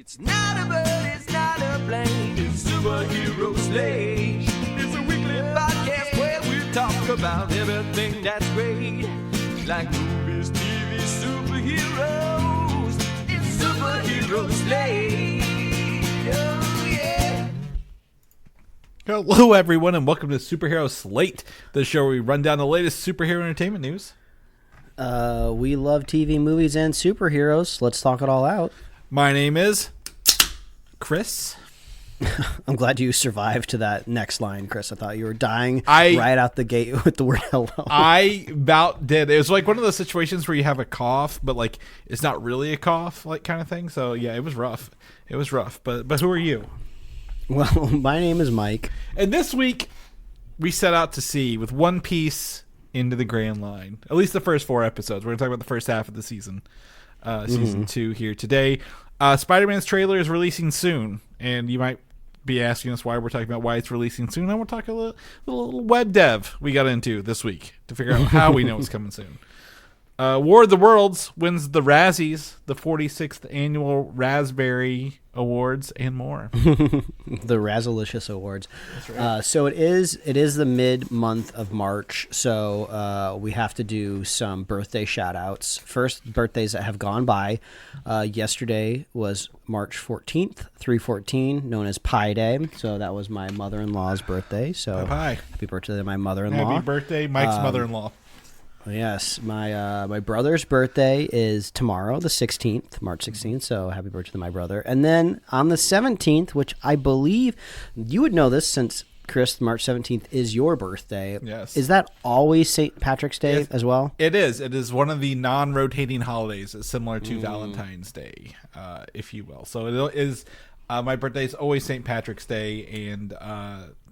It's not a bird, it's not a plane, it's Superhero Slate. It's a weekly podcast where we talk about everything that's great, like movies, TV, superheroes. It's Superhero Slate. Oh yeah. Hello, everyone, and welcome to Superhero Slate, the show where we run down the latest superhero entertainment news. We love TV, movies, and superheroes. Let's talk it all out. My name is Chris. I'm glad you survived to that next line, Chris. I thought you were dying right out the gate with the word hello. I about did. It was like one of those situations where you have a cough, but like it's not really a cough, like kind of thing. So yeah, it was rough. It was rough. But who are you? Well, my name is Mike. And this week we set out to sea with One Piece into the Grand Line. At least the first 4 episodes. We're going to talk about the first half of the season. Season 2 here today. Spider-Man's trailer is releasing soon, and you might be asking us why we're talking about why it's releasing soon. And we'll talk a little web dev we got into this week to figure out how we know it's coming soon. War of the Worlds wins the Razzies, the 46th annual Raspberry Awards, and more. The Razzalicious Awards. That's right. So it is the mid-month of March, so we have to do some birthday shout-outs. First, birthdays that have gone by. Yesterday was March 14th, 314, known as Pi Day. So that was my mother-in-law's birthday. So happy birthday to my mother-in-law. Happy birthday, Mike's mother-in-law. Yes, my brother's birthday is tomorrow, the 16th, March 16th, so happy birthday to my brother. And then on the 17th, which I believe you would know this since, Chris, March 17th is your birthday. Yes. Is that always St. Patrick's Day as well? It is. It is one of the non-rotating holidays. It's similar to Valentine's Day, if you will. So it is. My birthday is always St. Patrick's Day, and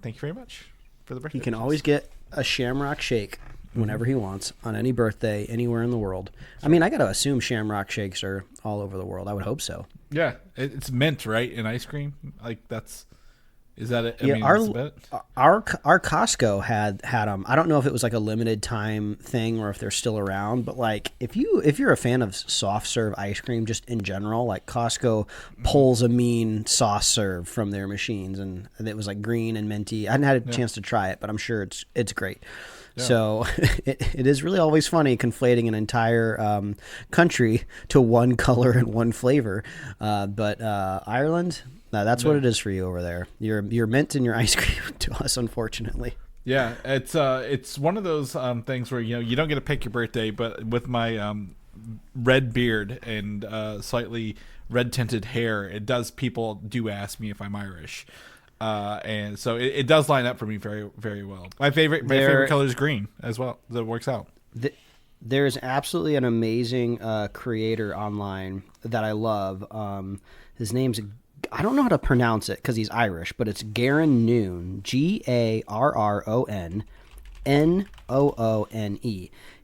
thank you very much for the birthday. He can always get a Shamrock Shake whenever he wants on any birthday anywhere in the world. I mean, I got to assume Shamrock Shakes are all over the world. I would hope so. Yeah, it's mint, right? In ice cream, like is that it? Our Costco had them. I don't know if it was like a limited time thing or if they're still around. But like, if you're a fan of soft serve ice cream, just in general, like Costco pulls a mean soft serve from their machines, and it was like green and minty. I hadn't had a chance to try it, but I'm sure it's great. Yeah. So it is really always funny conflating an entire country to one color and one flavor. But Ireland, that's what it is for you over there. You're mint in your ice cream to us, unfortunately. Yeah, it's one of those things where you don't get to pick your birthday, but with my red beard and slightly red tinted hair, people do ask me if I'm Irish. And so it does line up for me very, very well. My favorite color is green as well. That works out. There's absolutely an amazing creator online that I love. His name's, I don't know how to pronounce it because he's Irish, but it's Garron Noone, GarronNoone.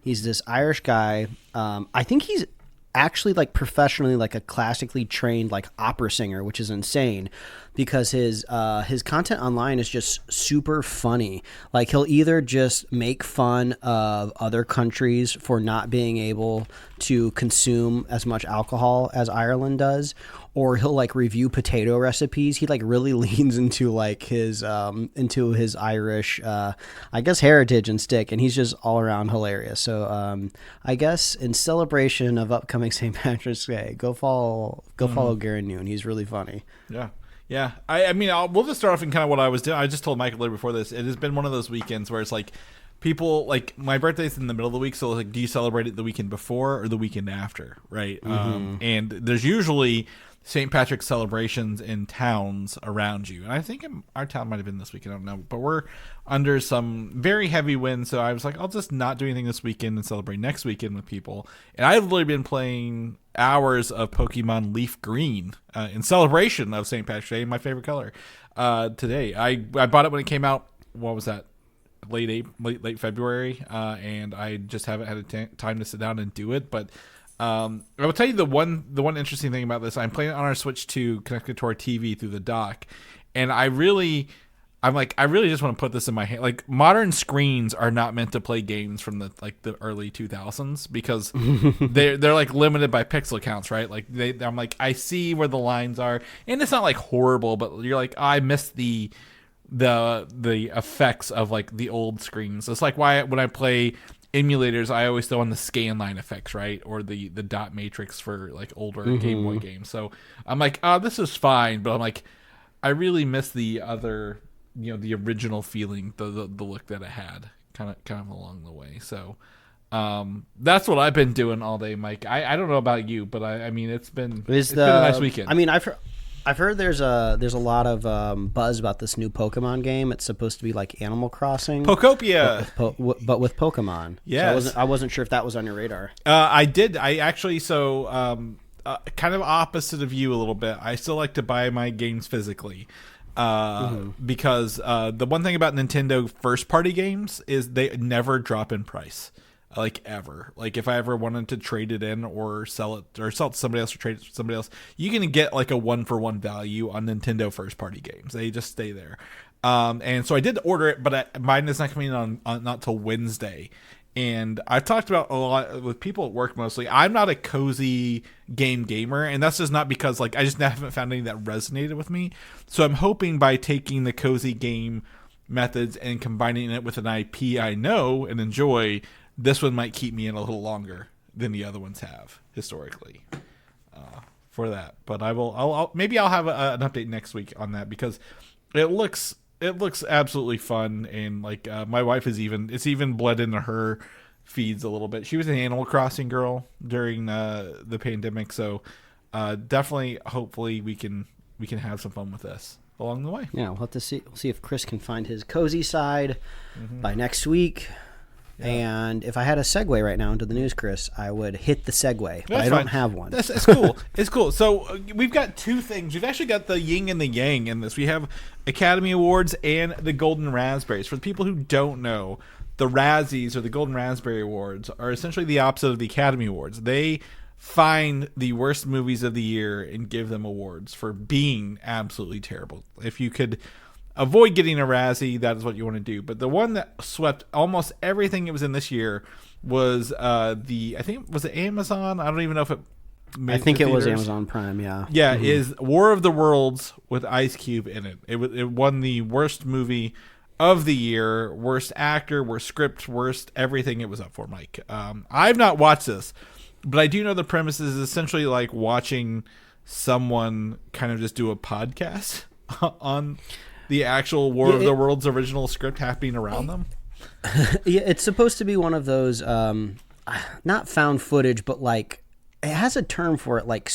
He's this Irish guy. I think he's actually like professionally like a classically trained like opera singer, which is insane because his content online is just super funny. Like he'll either just make fun of other countries for not being able to consume as much alcohol as Ireland does, or he'll like review potato recipes. He like really leans into like his Irish I guess heritage and stick, and he's just all around hilarious. So I guess in celebration of upcoming St. Patrick's Day, go follow Garron Noone. He's really funny. Yeah. I mean, we'll just start off in kind of what I was doing. I just told Michael later before this. It has been one of those weekends where it's like people, like my birthday's in the middle of the week, so like, do you celebrate it the weekend before or the weekend after, right? And there's usually St. Patrick's celebrations in towns around you. And I think our town might have been this weekend, I don't know. But we're under some very heavy winds, so I was like, I'll just not do anything this weekend and celebrate next weekend with people. And I've literally been playing hours of Pokemon Leaf Green in celebration of St. Patrick's Day, my favorite color, today. I bought it when it came out. What was that? Late February, and I just haven't had time to sit down and do it. But I will tell you the one interesting thing about this. I'm playing it on our Switch 2 connected to our TV through the dock, and I really I'm like, I really just want to put this in my hand. Like, modern screens are not meant to play games from the early 2000s because they're like limited by pixel counts, right? Like I'm like, I see where the lines are, and it's not like horrible, but you're like, I miss the effects of like the old screens. It's like why when I play emulators, I always throw on the scanline effects, right, or the dot matrix for like older Game Boy games. So I'm like, oh, this is fine, but I'm like, I really miss the other. The original feeling, the look that it had, kind of along the way. So, that's what I've been doing all day, Mike. I don't know about you, but I mean, it's been a nice weekend. I mean, I've heard there's a lot of buzz about this new Pokemon game. It's supposed to be like Animal Crossing, Pokopia, but with Pokemon. Yeah, so I wasn't sure if that was on your radar. I did. I actually kind of opposite of you a little bit. I still like to buy my games physically. Because the one thing about Nintendo first party games is they never drop in price, like ever. Like if I ever wanted to trade it in or sell it to somebody else or trade it to somebody else, you can get like a 1-for-1 value on Nintendo first party games. They just stay there. And so I did order it, but mine is not coming on not till Wednesday. And I've talked about a lot with people at work mostly. I'm not a cozy gamer, and that's just not because like I just haven't found any that resonated with me. So I'm hoping by taking the cozy game methods and combining it with an IP I know and enjoy, this one might keep me in a little longer than the other ones have historically. For that, but I'll maybe I'll have an update next week on that because it looks absolutely fun, and like my wife it's even bled into her feeds a little bit. She was an Animal Crossing girl during the pandemic, so definitely, hopefully, we can have some fun with this along the way. Yeah, we'll have to see. We'll see if Chris can find his cozy side by next week. Yeah. And if I had a segue right now into the news, Chris, I would hit the segue, but I don't have one. It's cool. It's cool. So we've got two things. We've actually got the yin and the yang in this. We have Academy Awards and the Golden Raspberries. For the people who don't know, the Razzies or the Golden Raspberry Awards are essentially the opposite of the Academy Awards. They find the worst movies of the year and give them awards for being absolutely terrible. If you could avoid getting a Razzie, that is what you want to do. But the one that swept almost everything it was in this year was I think, was it Amazon? I don't even know if it made I think it was Amazon Prime, yeah. Yeah, is War of the Worlds with Ice Cube in it. It won the worst movie of the year, worst actor, worst script, worst everything it was up for, Mike. I've not watched this, but I do know the premise is essentially like watching someone kind of just do a podcast on the actual War of the Worlds original script happening around them. Yeah, it's supposed to be one of those not found footage, but like it has a term for it, like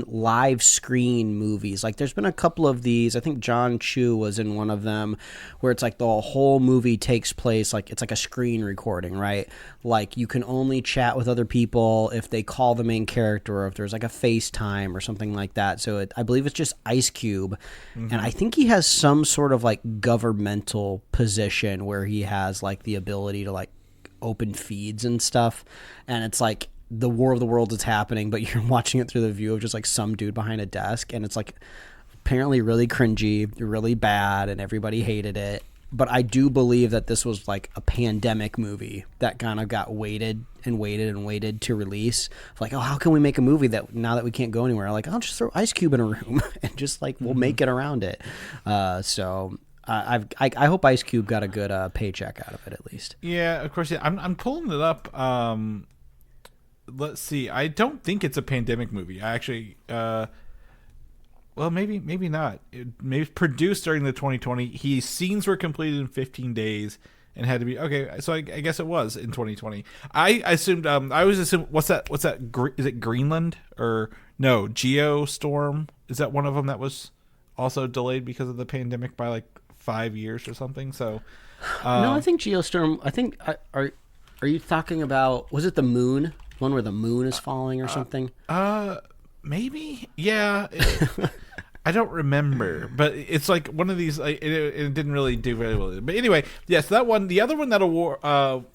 live screen movies. Like there's been a couple of these. I think John Chu was in one of them where it's like the whole movie takes place, like it's like a screen recording, right? Like you can only chat with other people if they call the main character or if there's like a FaceTime or something like that. So I believe it's just Ice Cube. And I think he has some sort of like governmental position where he has like the ability to like open feeds and stuff. And it's like, the War of the Worlds is happening, but you're watching it through the view of just like some dude behind a desk, and it's like apparently really cringy, really bad, and everybody hated it. But I do believe that this was like a pandemic movie that kind of got waited to release. Like, oh, how can we make a movie that now that we can't go anywhere? Like, I'll just throw Ice Cube in a room and just like we'll make it around it. So I hope Ice Cube got a good paycheck out of it at least. Yeah, of course. Yeah, I'm pulling it up. Let's see. I don't think it's a pandemic movie. I actually, well, maybe not. It may have produced during the 2020. Scenes were completed in 15 days and had to be okay. So I guess it was in 2020. I assumed. I always assume. What's that? Is it Greenland or no? Geostorm? Is that one of them that was also delayed because of the pandemic by like 5 years or something? So no, I think Geostorm. I think are you talking about? Was it the moon? One where the moon is falling or something? Maybe. Yeah. I don't remember, but it's like one of these. Like, it didn't really do very well. But anyway, yes, that one. The other one that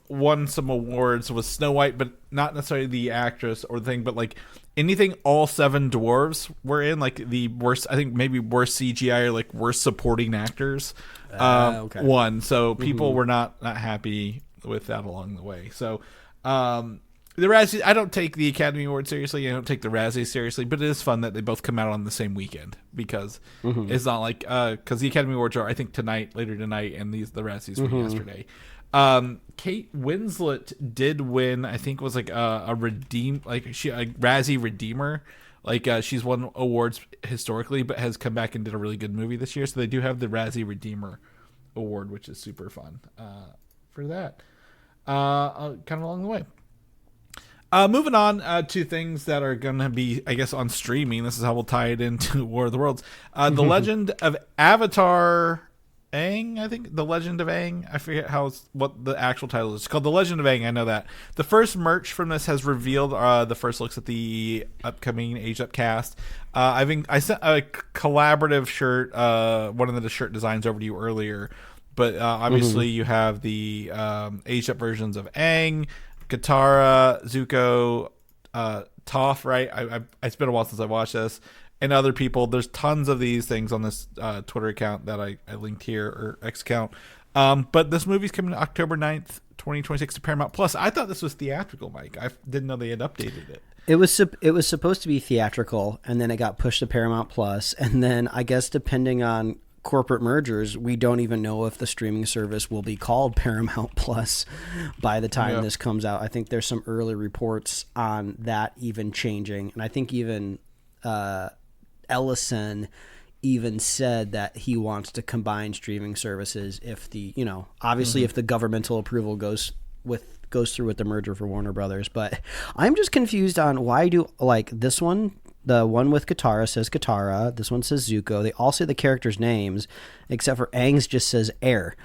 won some awards was Snow White, but not necessarily the actress or the thing, but like anything all seven dwarves were in, like the worst. I think maybe worst CGI or like worst supporting actors. Okay. Won. So people were not happy with that along the way. So. The Razzies, I don't take the Academy Award seriously. I don't take the Razzies seriously, but it is fun that they both come out on the same weekend because it's not like because the Academy Awards are I think later tonight, and the Razzies were yesterday. Kate Winslet did win. I think was like a Razzie Redeemer. Like she's won awards historically, but has come back and did a really good movie this year. So they do have the Razzie Redeemer Award, which is super fun for that. Kind of along the way. Moving on to things that are going to be, I guess, on streaming. This is how we'll tie it into War of the Worlds. The Legend of Avatar Aang, I think. The Legend of Aang. I forget what the actual title is. It's called The Legend of Aang. I know that. The first merch from this has revealed the first looks at the upcoming Aged Up cast. I sent a collaborative shirt, one of the shirt designs over to you earlier. But obviously you have the Aged Up versions of Aang, Katara, Zuko, Toph, right? It's been a while since I watched this. And other people. There's tons of these things on this Twitter account that I linked here, or X account. But this movie's coming October 9th, 2026 to Paramount Plus. I thought this was theatrical, Mike. I didn't know they had updated it. It was supposed to be theatrical, and then it got pushed to Paramount Plus. And then I guess depending on corporate mergers, we don't even know if the streaming service will be called Paramount Plus by the time this comes out. I think there's some early reports on that even changing, and I think even Ellison even said that he wants to combine streaming services if the obviously if the governmental approval goes through with the merger for Warner Brothers. But I'm just confused on why do like this one. The one with Katara says Katara. This one says Zuko. They all say the characters' names, except for Aang's just says Air.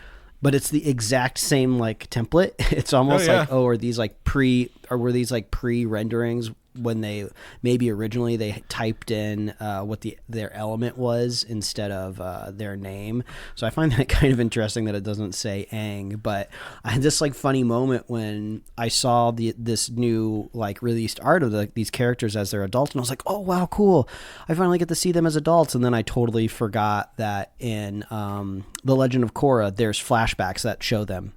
But it's the exact same like template. It's almost were these like pre-renderings when they maybe originally they typed in what their element was instead of their name. So I find that kind of interesting that it doesn't say Aang. But I had this like funny moment when I saw this new like released art of these characters as they're adults, and I was like, oh wow, cool! I finally get to see them as adults. And then I totally forgot that in The Legend of Korra, there's flashbacks that show them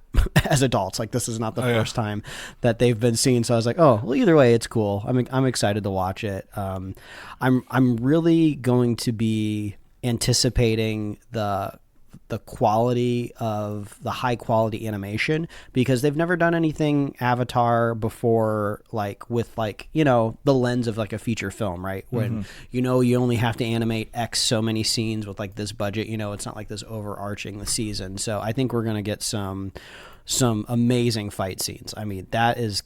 as adults. Like this is not the first time that they've been seen. So I was like, oh, well, either way, it's cool. I'm excited to watch it. I'm really going to be anticipating the quality of the high quality animation, because they've never done anything Avatar before, like with like, the lens of like a feature film, right? When, you only have to animate X so many scenes with like this budget, it's not like this overarching the season. So I think we're going to get some amazing fight scenes. I mean, that is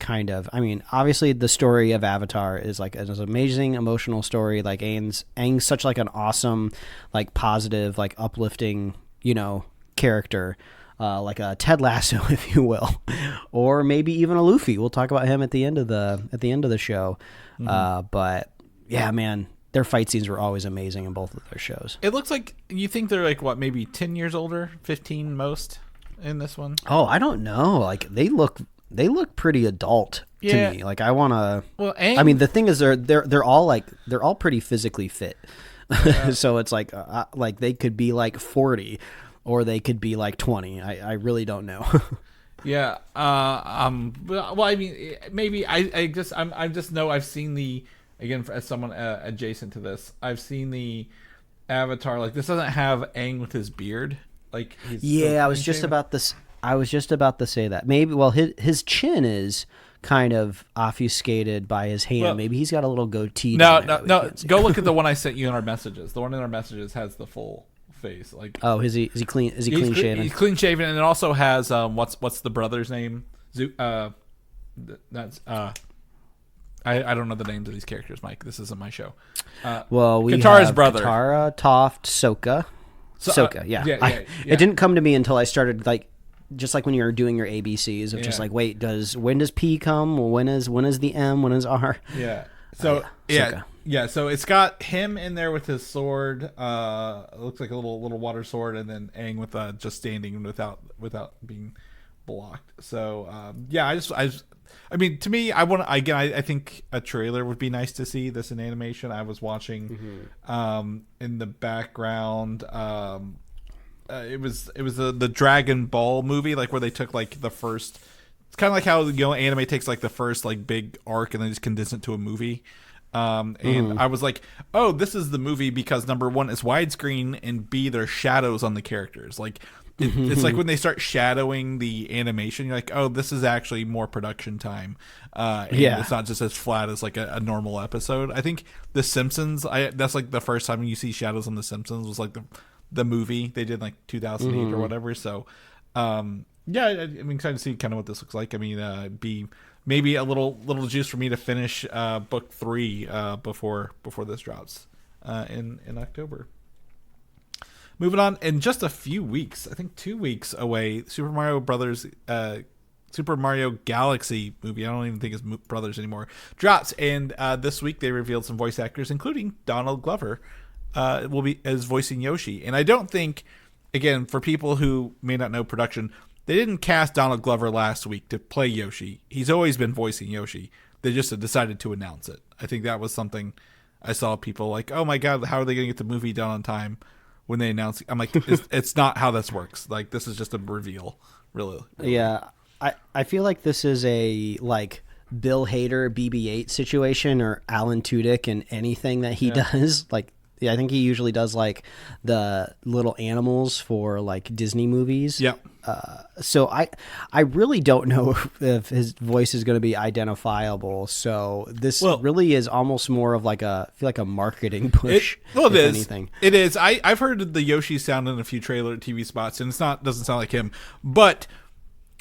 obviously the story of Avatar is like an amazing emotional story. Like Aang's such like an awesome, like positive, like uplifting, character, like a Ted Lasso, if you will, or maybe even a Luffy. We'll talk about him at the end of the show. But yeah, man, their fight scenes were always amazing in both of their shows. It looks like you think they're like what, maybe 10 years older, 15 most in this one. Oh, I don't know. Like they look pretty adult to me. Like I want to. Well, I mean, the thing is, they're all pretty physically fit. So it's like they could be like 40 or they could be like 20. I really don't know. Yeah. Well, I mean, maybe I just know I've seen again, as someone adjacent to this, I've seen the Avatar. Like this doesn't have Aang with his beard. Like I was just about to say that. Maybe his chin is kind of obfuscated by his hand. Maybe he's got a little goatee. No. Go look at the one I sent you in our messages. The one in our messages has the full face. Like, oh, is he clean? Is he clean shaven? He's clean shaven, and it also has what's the brother's name? That's I don't know the names of these characters, Mike. This isn't my show. We Katara's have brother, Katara, Toph, Sokka. Sokka, yeah. It didn't come to me until I started like. Just like when you're doing your ABCs of just like, wait, when does P come? When is the M? When is R? Yeah. So Sokka. yeah. So it's got him in there with his sword. It looks like a little water sword, and then Aang with just standing without being blocked. So I mean, to me, I think a trailer would be nice to see this in animation. I was watching in the background. It was the Dragon Ball movie, like where they took like the first. It's kind of like how anime takes like the first like big arc and then just condense it to a movie. And I was like, oh, this is the movie because number one, it's widescreen, and B, there's shadows on the characters. Like it's like when they start shadowing the animation, you're like, oh, this is actually more production time. And it's not just as flat as like a normal episode. I think The Simpsons, that's like the first time you see shadows on The Simpsons was like the movie they did like 2008 or whatever. So I'm excited to see kind of what this looks like. I mean, be maybe a little juice for me to finish book 3 before this drops in October. Moving on, in just a few weeks, I think 2 weeks away, Super Mario Galaxy movie, I don't even think it's Brothers anymore, drops. And this week they revealed some voice actors, including Donald Glover will be as voicing Yoshi. And I don't think, again, for people who may not know production, they didn't cast Donald Glover last week to play Yoshi. He's always been voicing Yoshi. They just decided to announce it. I think that was something I saw people like, oh my God, how are they going to get the movie done on time? When they announce, I'm like, it's not how this works. Like, this is just a reveal, really. Yeah, I feel like this is a like Bill Hader BB-8 situation, or Alan Tudyk in anything that he does. Like, I think he usually does like the little animals for like Disney movies. Yeah. So I really don't know if his voice is going to be identifiable. So this really is almost more of like I feel like a marketing push. It is. Anything. It is. I've heard the Yoshi sound in a few trailer TV spots, and doesn't sound like him. But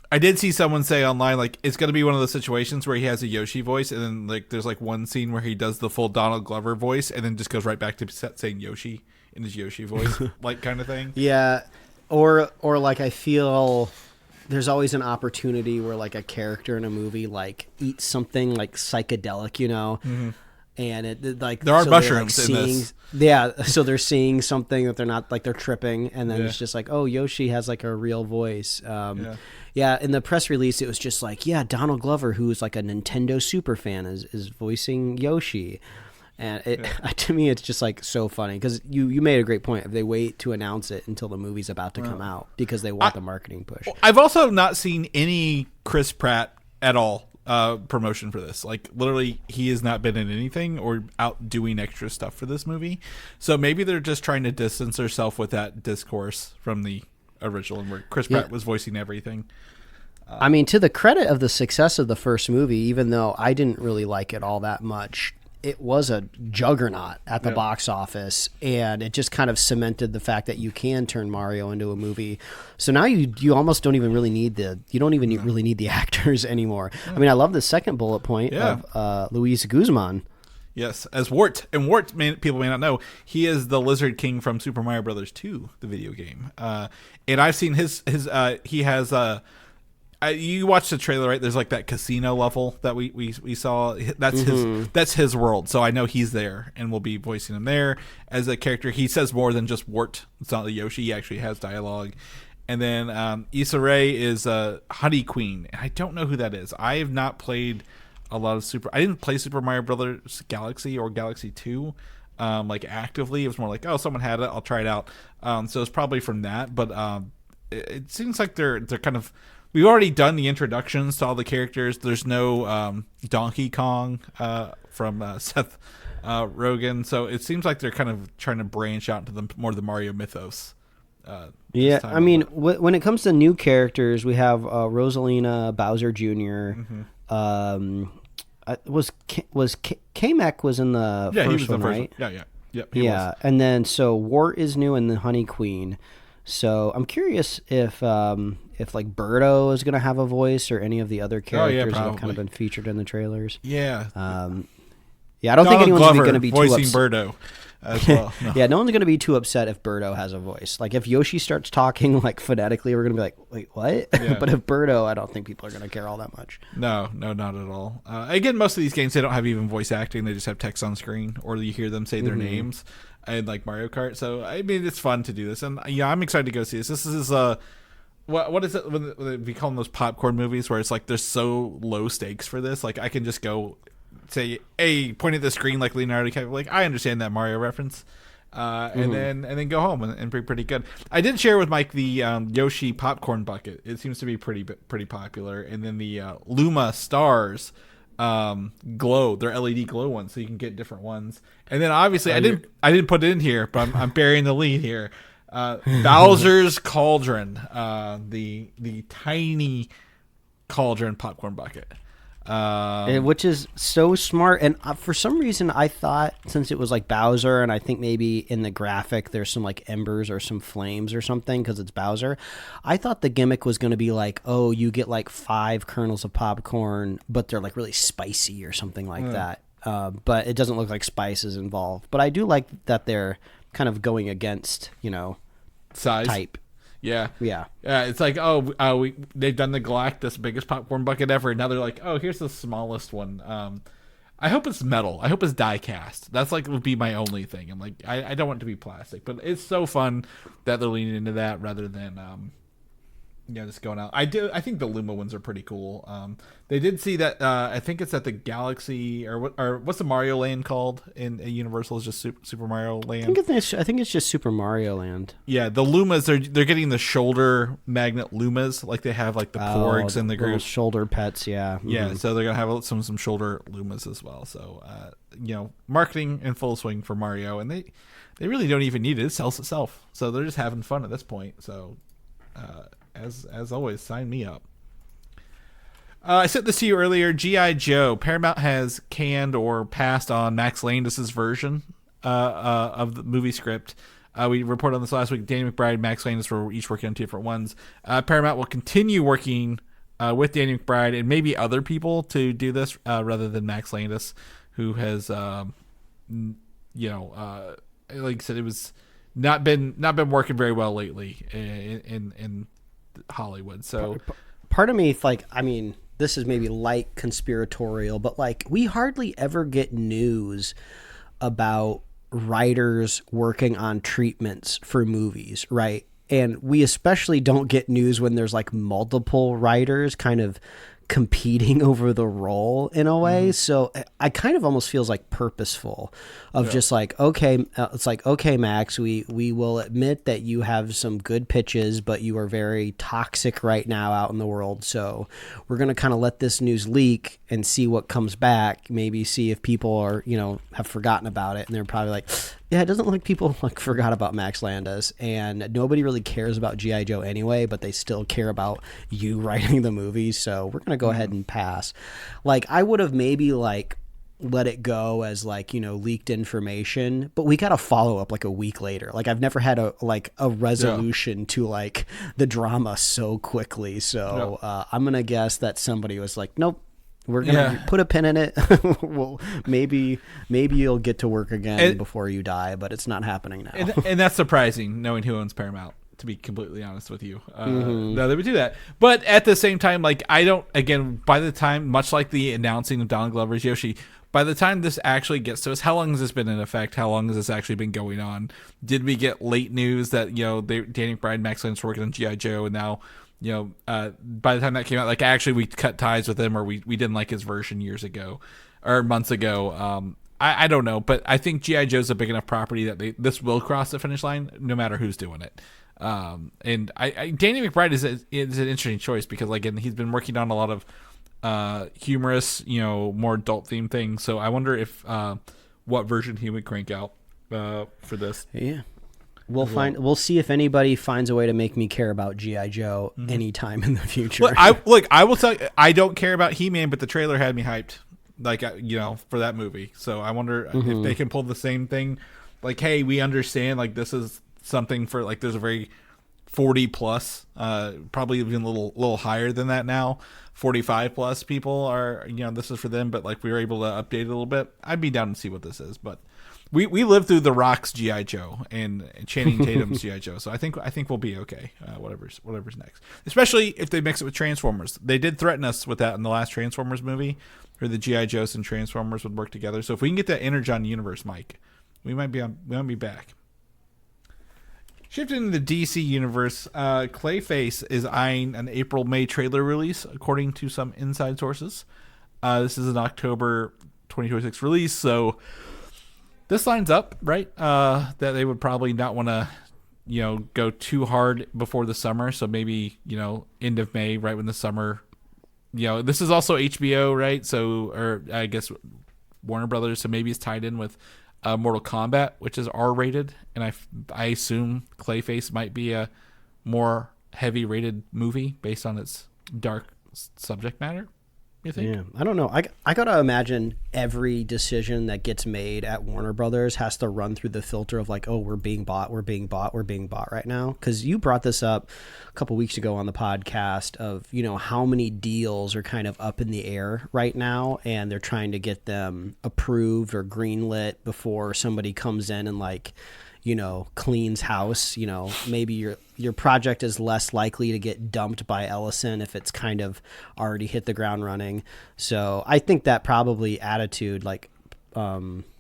I did see someone say online, like, it's going to be one of those situations where he has a Yoshi voice, and then like there's like one scene where he does the full Donald Glover voice, and then just goes right back to saying Yoshi in his Yoshi voice, like kind of thing. Yeah. Or like I feel there's always an opportunity where like a character in a movie like eats something like psychedelic, and it like there are mushrooms in this. Yeah, so they're seeing something that they're not like they're tripping, and then it's just like, oh, Yoshi has like a real voice. Yeah, in the press release it was just like, Donald Glover, who's like a Nintendo super fan, is voicing Yoshi. And to me, it's just like so funny because you made a great point. If they wait to announce it until the movie's about to come out because they want the marketing push. I've also not seen any Chris Pratt at all promotion for this. Like literally, he has not been in anything or out doing extra stuff for this movie. So maybe they're just trying to distance themselves with that discourse from the original, where Chris Pratt was voicing everything. I mean, to the credit of the success of the first movie, even though I didn't really like it all that much, it was a juggernaut at the box office, and it just kind of cemented the fact that you can turn Mario into a movie. So now you almost don't even really need really need the actors anymore. I mean, I love the second bullet point of Luis Guzmán. Yes, as Wart. And Wart, people may not know, he is the Lizard King from Super Mario Brothers 2, the video game. And I've seen he has you watched the trailer, right? There's like that casino level that we saw. That's his world. So I know he's there, and we'll be voicing him there as a character. He says more than just Wart. It's not the Yoshi. He actually has dialogue. And then Issa Rae is Honey Queen, and I don't know who that is. I have not played a lot of I didn't play Super Mario Brothers Galaxy or Galaxy 2 like actively. It was more like, oh, someone had it, I'll try it out. So it's probably from that. But it seems like they're kind of. We've already done the introductions to all the characters. There's no Donkey Kong from Seth Rogen, so it seems like they're kind of trying to branch out into more of the Mario mythos. I mean, when it comes to new characters, we have Rosalina, Bowser Jr. Was Kamek was in the first one, right? Yeah. And then so Wart is new and the Honey Queen. So I'm curious if like Birdo is going to have a voice, or any of the other characters that have kind of been featured in the trailers. Yeah. I don't think anyone's going to be voicing too Birdo. as well. No. Yeah, no one's going to be too upset if Birdo has a voice. Like, if Yoshi starts talking, like, phonetically, we're going to be like, wait, what? Yeah. But if Birdo, I don't think people are going to care all that much. No, not at all. Again, most of these games, they don't have even voice acting. They just have text on screen, or you hear them say their names, and like Mario Kart. So, I mean, it's fun to do this. And, yeah, I'm excited to go see this. This is what is it when we call them those popcorn movies where it's like there's so low stakes for this? Like, I can just go say, hey, point at the screen like Leonardo DiCaprio. Like, I understand that Mario reference. And then go home and be pretty good. I did share with Mike the Yoshi popcorn bucket. It seems to be pretty popular. And then the Luma stars glow. They're LED glow ones, so you can get different ones. And then obviously I didn't put it in here, but I'm burying the lead here. Bowser's Cauldron, the tiny cauldron popcorn bucket. Which is so smart, and for some reason I thought, since it was like Bowser, and I think maybe in the graphic there's some like embers or some flames or something because it's Bowser, I thought the gimmick was going to be like, oh, you get like 5 kernels of popcorn, but they're like really spicy or something like that. But it doesn't look like spice is involved. But I do like that they're kind of going against, size type. Yeah. Yeah. It's like, they've done the Galactus biggest popcorn bucket ever. And now they're like, oh, here's the smallest one. I hope it's metal. I hope it's die cast. That's like would be my only thing. I'm like, I don't want it to be plastic, but it's so fun that they're leaning into that rather than just going out. I think the Luma ones are pretty cool. They did see that. I think it's at the Galaxy or what's the Mario Land called in Universal? Is just Super Mario Land. I think it's just Super Mario Land. Yeah, the Lumas. They're getting the shoulder magnet Lumas, like they have like the Porgs and the group shoulder pets. Yeah. Mm-hmm. Yeah. So they're gonna have some shoulder Lumas as well. So marketing in full swing for Mario, and they really don't even need it. It sells itself. So they're just having fun at this point. So. As always, sign me up. I sent this to you earlier. G.I. Joe. Paramount has canned or passed on Max Landis' version of the movie script. We reported on this last week. Danny McBride and Max Landis were each working on 2 different ones. Paramount will continue working with Danny McBride and maybe other people to do this rather than Max Landis, who has, like I said, it was not been working very well lately in Hollywood. So part of me, this is maybe light conspiratorial, but like we hardly ever get news about writers working on treatments for movies, right? And we especially don't get news when there's like multiple writers kind of competing over the role in a way. So I kind of almost feels like purposeful of just like, okay, it's like, okay, Max, we will admit that you have some good pitches, but you are very toxic right now out in the world. So we're going to kind of let this news leak and see what comes back. Maybe see if people are, have forgotten about it. And they're probably like, yeah, it doesn't look like people like forgot about Max Landis, and nobody really cares about G.I. Joe anyway, but they still care about you writing the movie, so we're going to go ahead and pass. Like, I would have maybe like let it go as like, leaked information, but we got a follow up like a week later. Like, I've never had a resolution to like the drama so quickly. So I'm going to guess that somebody was like, nope. We're gonna put a pin in it. Well, maybe you'll get to work again before you die, but it's not happening now. And that's surprising, knowing who owns Paramount. To be completely honest with you, no, they would do that. But at the same time, like I don't. Again, by the time, much like the announcing of Donald Glover's Yoshi, by the time this actually gets to us, how long has this been in effect? How long has this actually been going on? Did we get late news that Danny McBride and Max Landis were working on G.I. Joe, and now? By the time that came out, like actually we cut ties with him, or we didn't like his version years ago or months ago. I don't know, but I think G.I. Joe's a big enough property that this will cross the finish line no matter who's doing it. And Danny McBride is an interesting choice because again, he's been working on a lot of humorous, more adult themed things. So I wonder if what version he would crank out for this. Yeah. We'll see if anybody finds a way to make me care about G.I. Joe anytime in the future. I will tell you, I don't care about He-Man, but the trailer had me hyped, for that movie. So I wonder if they can pull the same thing. Like, hey, we understand, like, this is something for, like, there's a very 40 plus, probably even a little higher than that now. 45 plus people are, this is for them, but like we were able to update it a little bit. I'd be down to see what this is, but we lived through The Rock's G.I. Joe and Channing Tatum's G.I. Joe, so I think we'll be okay. Whatever's next, especially if they mix it with Transformers. They did threaten us with that in the last Transformers movie, where the G.I. Joes and Transformers would work together. So if we can get that Energon universe, Mike, we might be back. Shifting to the DC universe, Clayface is eyeing an April-May trailer release, according to some inside sources. This is an October 2026 release, so this lines up, right? That they would probably not want to, go too hard before the summer. So maybe, end of May, right when the summer, this is also HBO, right? So, or I guess Warner Brothers. So maybe it's tied in with Mortal Kombat, which is R-rated. And I assume Clayface might be a more heavy rated movie based on its dark subject matter. You think? Yeah, I don't know. I gotta imagine every decision that gets made at Warner Brothers has to run through the filter of like, oh, we're being bought right now. Because you brought this up a couple weeks ago on the podcast of how many deals are kind of up in the air right now, and they're trying to get them approved or greenlit before somebody comes in and cleans house. Maybe your project is less likely to get dumped by Ellison if it's kind of already hit the ground running. So I think that probably attitude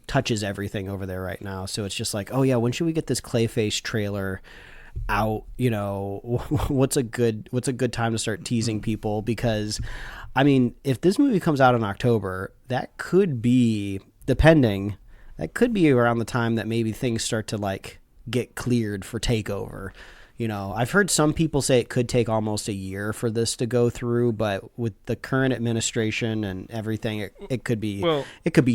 touches everything over there right now. So it's just like, oh yeah, when should we get this Clayface trailer out? What's a good time to start teasing people? Because I mean, if this movie comes out in October, that could be around the time that maybe things start to get cleared for takeover. I've heard some people say it could take almost a year for this to go through, but with the current administration and everything, it could be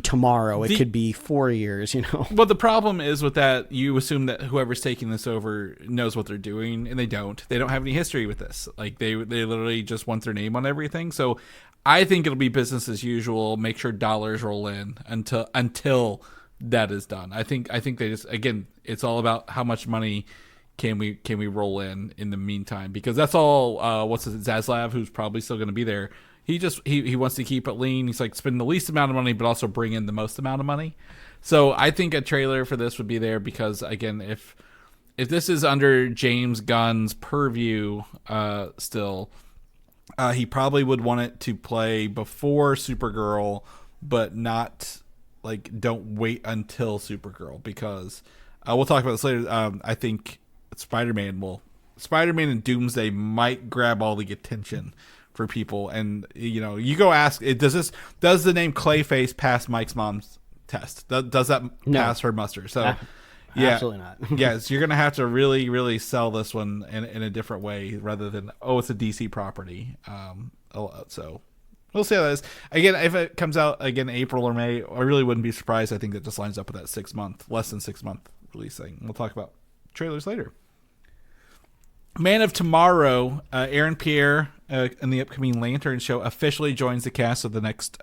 tomorrow. It could be 4 years. Well, the problem is with that, you assume that whoever's taking this over knows what they're doing, and they don't. They don't have any history with this. They literally just want their name on everything. So I think it'll be business as usual. Make sure dollars roll in until that is done. I think they just, again, it's all about how much money can we roll in the meantime, because that's all. Zaslav, who's probably still going to be there. He wants to keep it lean. He's spend the least amount of money, but also bring in the most amount of money. So I think a trailer for this would be there, because again, if this is under James Gunn's purview, still, he probably would want it to play before Supergirl, but not don't wait until Supergirl, because we'll talk about this later. I think Spider-Man and Doomsday might grab all the attention for people, and you go ask, does the name Clayface pass Mike's mom's test? Does that pass her muster? So yeah, absolutely not. Yes, you're gonna have to really, really sell this one in a different way, rather than it's a DC property. So we'll see how that is. Again, if it comes out again April or May, I really wouldn't be surprised. I think that just lines up with that less than 6 month release thing. We'll talk about trailers later. Man of Tomorrow, Aaron Pierre in the upcoming Lantern show officially joins the cast of the next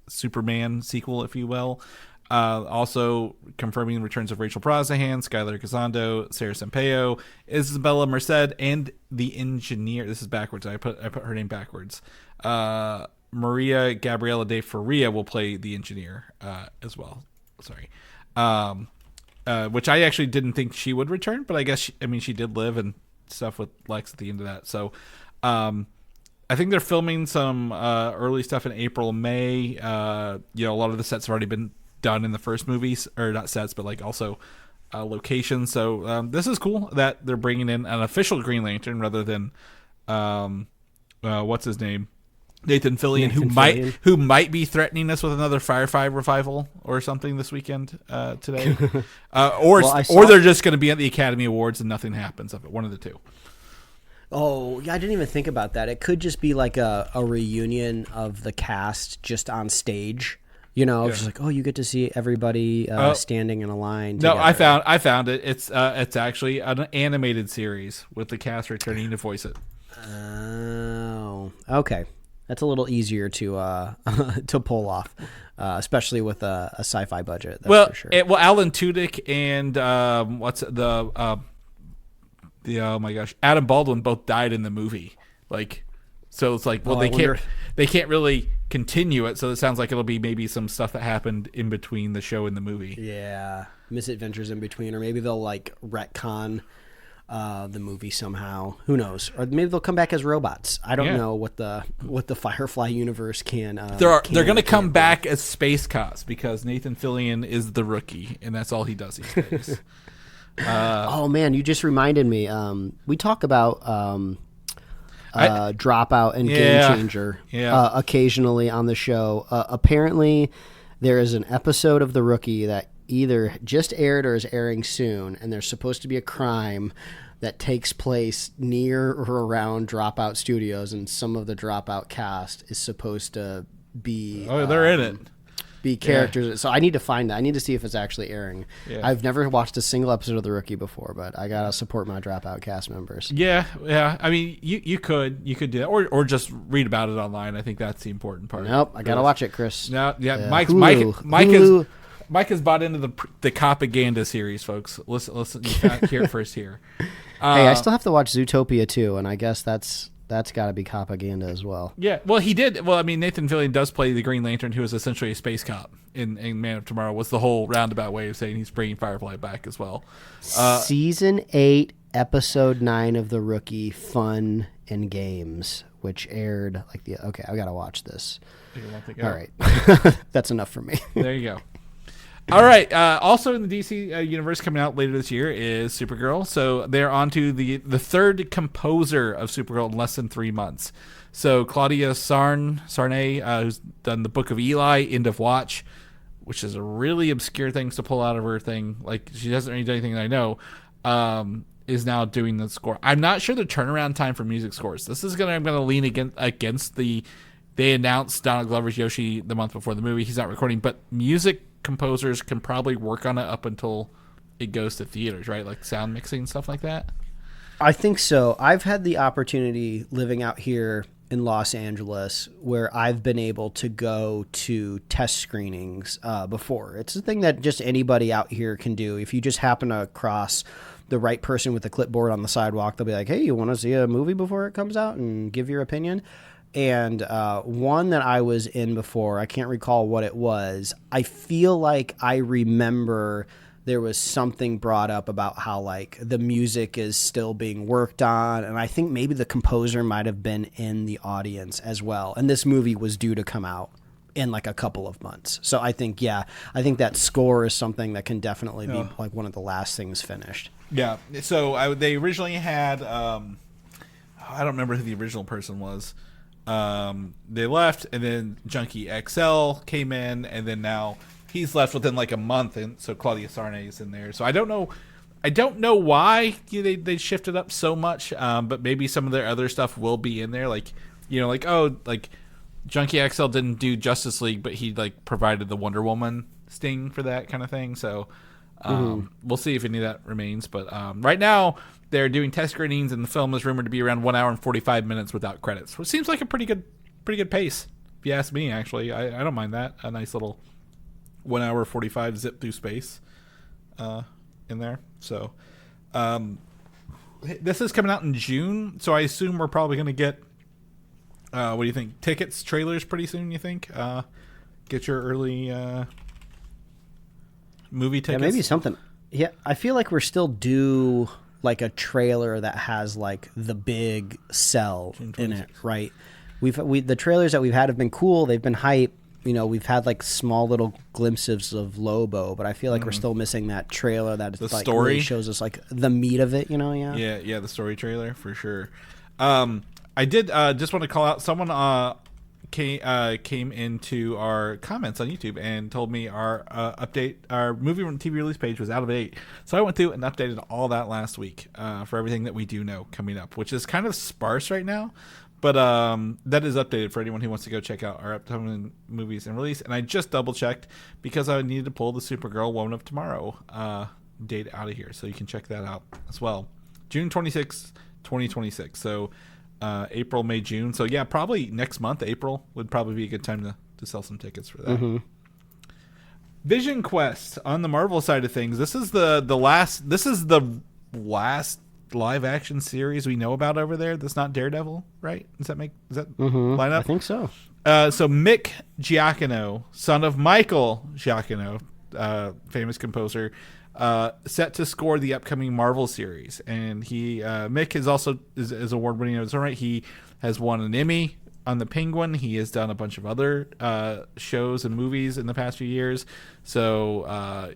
Superman sequel, if you will. Also confirming the returns of Rachel Brosnahan, Skylar Gisondo, Sarah Sampaio, Isabella Merced, and the engineer. This is backwards. I put her name backwards. Maria Gabriela de Faria will play the engineer as well. Sorry. Which I actually didn't think she would return, but I guess she did live and stuff with Lex at the end of that. So I think they're filming some early stuff in April, May. A lot of the sets have already been done in the first movies, or not sets, but also locations. So this is cool that they're bringing in an official Green Lantern rather than what's his name, Nathan Fillion, who might be threatening us with another Firefly revival or something this weekend today, or they're just going to be at the Academy Awards and nothing happens of it. One of the two. Oh, yeah, I didn't even think about that. It could just be a reunion of the cast just on stage. It's just you get to see everybody standing in a line together. No, I found it. It's actually an animated series with the cast returning to voice it. Oh, okay. That's a little easier to to pull off, especially with a sci-fi budget. That's for sure. Alan Tudyk and oh my gosh, Adam Baldwin both died in the movie. So it's like, well, they can't really continue it. So it sounds like it'll be maybe some stuff that happened in between the show and the movie. Yeah, misadventures in between, or maybe they'll like retcon the movie somehow. Who knows? Or maybe they'll come back as robots. I don't know what the Firefly universe can. They're going to come back as space cops because Nathan Fillion is the Rookie, and that's all he does these days. Oh man, you just reminded me. We talk about Dropout and Game Changer occasionally on the show. Apparently, there is an episode of The Rookie that either just aired or is airing soon, and there's supposed to be a crime that takes place near or around Dropout Studios, and some of the Dropout cast is supposed to be they're in it. Be characters. So I need to find that. I need to see if it's actually airing. I've never watched a single episode of The Rookie before, but I gotta support my Dropout cast members. Yeah. I mean, you could do that, or just read about it online. I think that's the important part. Nope, I gotta watch it, Chris. No, Mike has bought into the Propaganda series, folks. Listen, you can't hear it first here. Hey, I still have to watch Zootopia too, and I guess that's got to be Propaganda as well. Yeah, well, he did. Well, I mean, Nathan Fillion does play the Green Lantern, who is essentially a space cop in Man of Tomorrow. Was the whole roundabout way of saying he's bringing Firefly back as well. Season 8, Episode 9 of The Rookie, Fun and Games, which aired okay, I gotta watch this. All right, that's enough for me. There you go. All right. Also in the DC universe coming out later this year is Supergirl. So they're on to the third composer of Supergirl in less than 3 months. So Claudia Sarnay, who's done the Book of Eli, End of Watch, which is a really obscure thing to pull out of her thing. Like, she doesn't really do anything that I know, is now doing the score. I'm not sure the turnaround time for music scores. This is I'm gonna lean against the. They announced Donald Glover's Yoshi the month before the movie. He's not recording, but music composers can probably work on it up until it goes to theaters, right? Like sound mixing and stuff like that. I think so. I've had the opportunity living out here in Los Angeles where I've been able to go to test screenings before. It's a thing that just anybody out here can do. If you just happen to cross the right person with a clipboard on the sidewalk, they'll be like, hey, you want to see a movie before it comes out and give your opinion? And one that I was in before, I can't recall what it was. I feel like I remember there was something brought up about how like the music is still being worked on. And I think maybe the composer might have been in the audience as well. And this movie was due to come out in like a couple of months. So I think that score is something that can definitely be like one of the last things finished. Yeah. So they originally had, I don't remember who the original person was. They left, and then Junkie XL came in, and then now he's left within like a month, and so Claudia Sarnay is in there. So I don't know why they shifted up so much, but maybe some of their other stuff will be in there. Like, like Junkie XL didn't do Justice League, but he like provided the Wonder Woman sting for that kind of thing. So we'll see if any of that remains. But right now, they're doing test screenings, and the film is rumored to be around 1 hour and 45 minutes without credits, which seems like a pretty good pace, if you ask me. Actually, I don't mind that. A nice little 1 hour 45 zip through space in there. So this is coming out in June, so I assume we're probably going to get what do you think? Tickets, trailers pretty soon, you think? Get your early movie tickets? Yeah, maybe something. Yeah, I feel like we're still due like a trailer that has like the big sell in it, right? The trailers that we've had have been cool. They've been hype. We've had like small little glimpses of Lobo, but I feel like we're still missing that trailer that the like story really shows us like the meat of it. Yeah, the story trailer for sure. I did just want to call out someone came into our comments on YouTube and told me our movie and TV release page was out of date. So I went through and updated all that last week for everything that we do know coming up, which is kind of sparse right now. But that is updated for anyone who wants to go check out our upcoming movies and release. And I just double checked because I needed to pull the Supergirl Woman of Tomorrow date out of here. So you can check that out as well. June 26th, 2026. So April, May, June. So yeah, probably next month, April would probably be a good time to sell some tickets for that. Mm-hmm. VisionQuest on the Marvel side of things. This is the last live action series we know about over there that's not Daredevil, right? Does that line up? I think so. So Mick Giacchino, son of Michael Giacchino, famous composer, set to score the upcoming Marvel series. And Mick is award winning in his own right. He has won an Emmy on The Penguin. He has done a bunch of other shows and movies in the past few years. So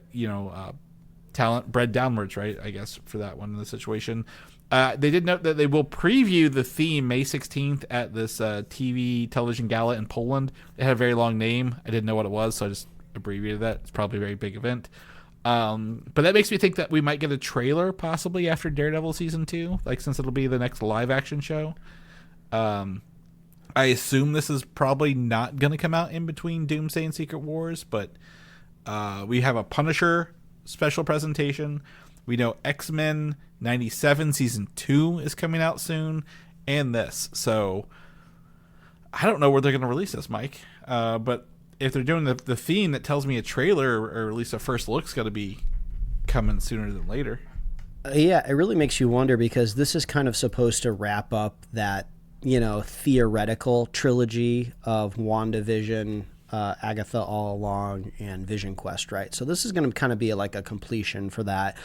talent bred downwards, right? I guess for that one in the situation. They did note that they will preview the theme May 16th at this television gala in Poland. It had a very long name. I didn't know what it was, so I just abbreviated that. It's probably a very big event. But that makes me think that we might get a trailer possibly after Daredevil season 2, like since it'll be the next live action show. I assume this is probably not going to come out in between Doomsday and Secret Wars, but we have a Punisher special presentation. We know X-Men 97 season 2 is coming out soon, and this. So I don't know where they're going to release this, Mike. But if they're doing the theme, that tells me a trailer or at least a first look's got to be coming sooner than later. Yeah, it really makes you wonder because this is kind of supposed to wrap up that, theoretical trilogy of WandaVision, Agatha All Along, and VisionQuest, right? So this is going to kind of be like a completion for that.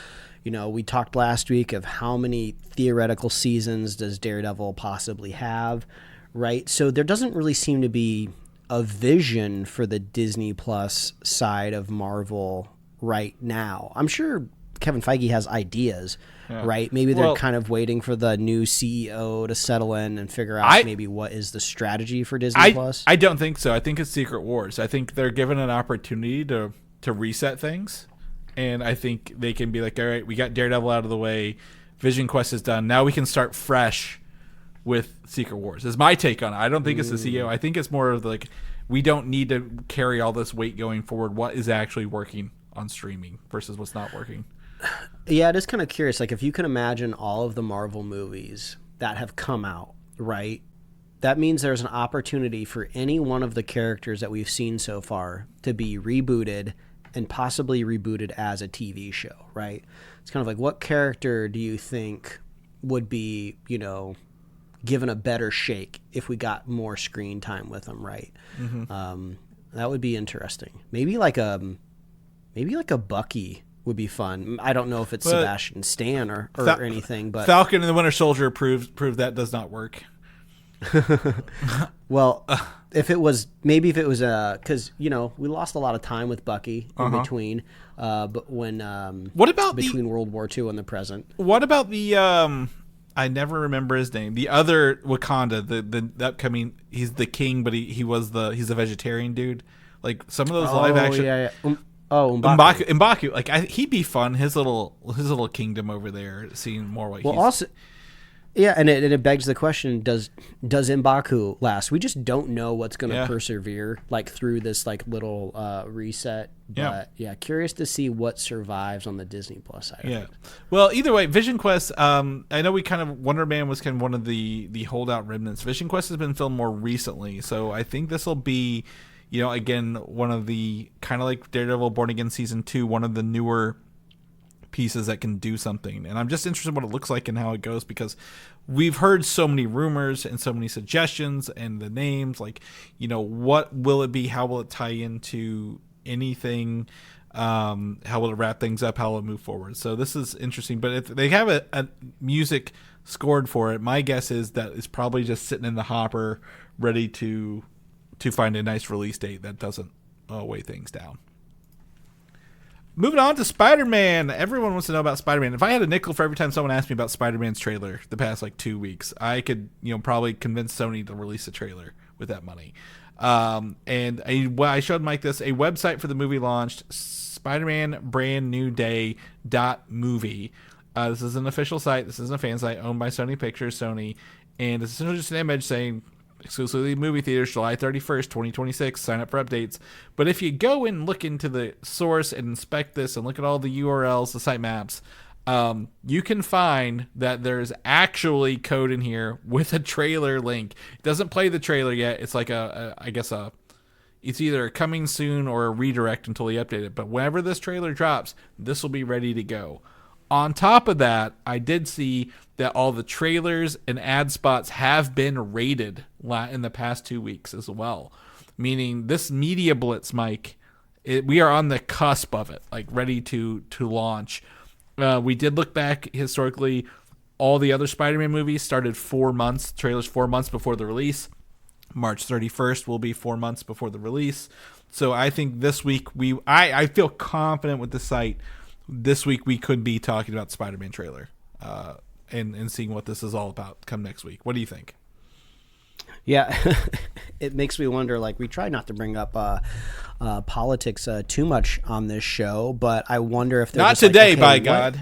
We talked last week of how many theoretical seasons does Daredevil possibly have, right? So there doesn't really seem to be a vision for the Disney Plus side of Marvel right now. I'm sure Kevin Feige has ideas, right? Maybe they're kind of waiting for the new CEO to settle in and figure out maybe what is the strategy for Disney Plus. I don't think so. I think it's Secret Wars. I think they're given an opportunity to reset things. And I think they can be like, all right, we got Daredevil out of the way. VisionQuest is done. Now we can start fresh with Secret Wars. Is my take on it. I don't think it's the CEO. I think it's more of like, we don't need to carry all this weight going forward. What is actually working on streaming versus what's not working? Yeah, it is kind of curious. Like, if you can imagine all of the Marvel movies that have come out, right? That means there's an opportunity for any one of the characters that we've seen so far to be rebooted and possibly rebooted as a TV show, right? It's kind of like, what character do you think would be, given a better shake if we got more screen time with them, right? Mm-hmm. That would be interesting. Maybe like a Bucky would be fun. I don't know if it's Sebastian Stan or anything, but Falcon and the Winter Soldier proved that does not work. Well, if it was because we lost a lot of time with Bucky in between, but when what about between World War II and the present? What about the I never remember his name. The other Wakanda, the upcoming, he's the king, but he's a vegetarian dude. Like some of those live action. Yeah. M'Baku. Like he'd be fun. His little kingdom over there, seeing more what. Well, also. Yeah, and it begs the question: Does M'Baku last? We just don't know what's going to persevere through this little reset. But curious to see what survives on the Disney Plus side. Yeah. Well, either way, VisionQuest. I know Wonder Man was kind of one of the holdout remnants. VisionQuest has been filmed more recently, so I think this will be, again, one of the kind of like Daredevil Born Again season 2, one of the newer pieces that can do something. And I'm just interested in what it looks like and how it goes, because we've heard so many rumors and so many suggestions and the names, what will it be? How will it tie into anything? How will it wrap things up? How will it move forward? So this is interesting, but if they have a music scored for it, my guess is that it's probably just sitting in the hopper ready to find a nice release date that doesn't weigh things down. Moving on to Spider-Man. Everyone wants to know about Spider-Man. If I had a nickel for every time someone asked me about Spider-Man's trailer the past 2 weeks, I could probably convince Sony to release a trailer with that money. And I showed Mike this. A website for the movie launched, Spider-Man Brand New Day .movie. This is an official site. This isn't a fan site owned by Sony Pictures, Sony. And it's essentially just an image saying, exclusively movie theaters, July 31st, 2026. Sign up for updates. But if you go and look into the source and inspect this and look at all the URLs, the site maps, you can find that there's actually code in here with a trailer link. It doesn't play the trailer yet. It's like it's either coming soon or a redirect until they update it. But whenever this trailer drops, this will be ready to go. On top of that, I did see that all the trailers and ad spots have been rated in the past 2 weeks as well. Meaning this media blitz, Mike, we are on the cusp of it, like ready to launch. We did look back historically. All the other Spider-Man movies started 4 months, trailers 4 months before the release. March 31st will be 4 months before the release. So I think this week I feel confident with the site. This week we could be talking about Spider-Man trailer and seeing what this is all about come next week. What do you think? Yeah, it makes me wonder, like, we try not to bring up politics too much on this show, but I wonder if not today, like, okay, by God.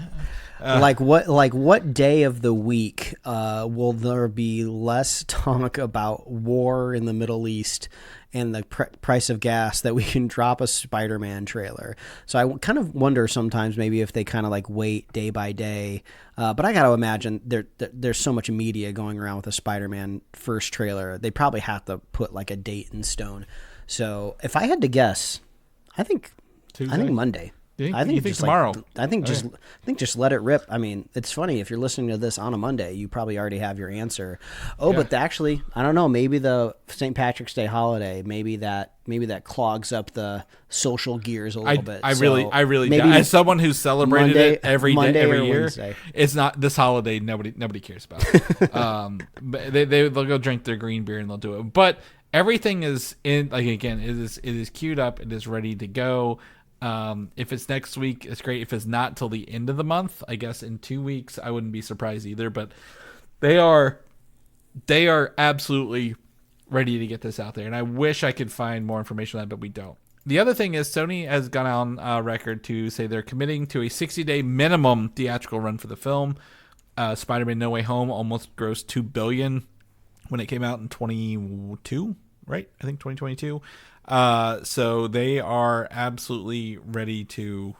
What day of the week will there be less talk about war in the Middle East and the price of gas that we can drop a Spider-Man trailer? So I kind of wonder sometimes maybe if they kind of like wait day by day. But I got to imagine there's so much media going around with a Spider-Man first trailer. They probably have to put like a date in stone. So if I had to guess, I think Monday. I think just tomorrow. Just let it rip. I mean, it's funny if you're listening to this on a Monday, you probably already have your answer. But actually, I don't know. Maybe the St. Patrick's Day holiday, maybe that clogs up the social gears a little bit. I really do. As someone who's celebrated it every year, Wednesday. It's not this holiday. Nobody cares about. But they'll go drink their green beer and they'll do it. But everything is in. Like again, it is queued up. It is ready to go. If it's next week, it's great. If it's not till the end of the month, I guess in 2 weeks, I wouldn't be surprised either. But they are absolutely ready to get this out there. And I wish I could find more information on that, but we don't. The other thing is Sony has gone on record to say they're committing to a 60-day minimum theatrical run for the film. Spider-Man No Way Home almost grossed $2 billion when it came out in 2022, right? I think 2022. So they are absolutely ready to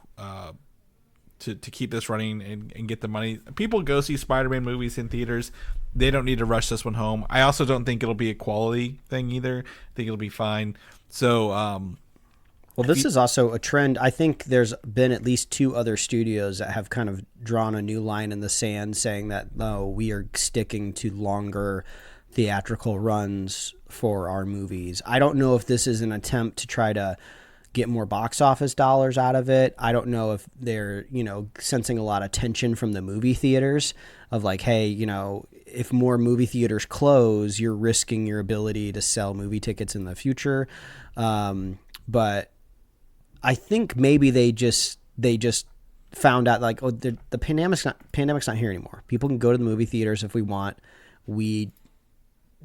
keep this running and get the money. People go see Spider-Man movies in theaters. They don't need to rush this one home. I also don't think it'll be a quality thing either. I think it'll be fine. So, well, this is also a trend. I think there's been at least 2 other studios that have kind of drawn a new line in the sand saying that, no, we are sticking to longer theatrical runs for our movies. I don't know if this is an attempt to try to get more box office dollars out of it. I don't know if they're, sensing a lot of tension from the movie theaters of like, hey, if more movie theaters close, you're risking your ability to sell movie tickets in the future. But I think maybe they just found out like, oh, the pandemic's not here anymore. People can go to the movie theaters if we want. We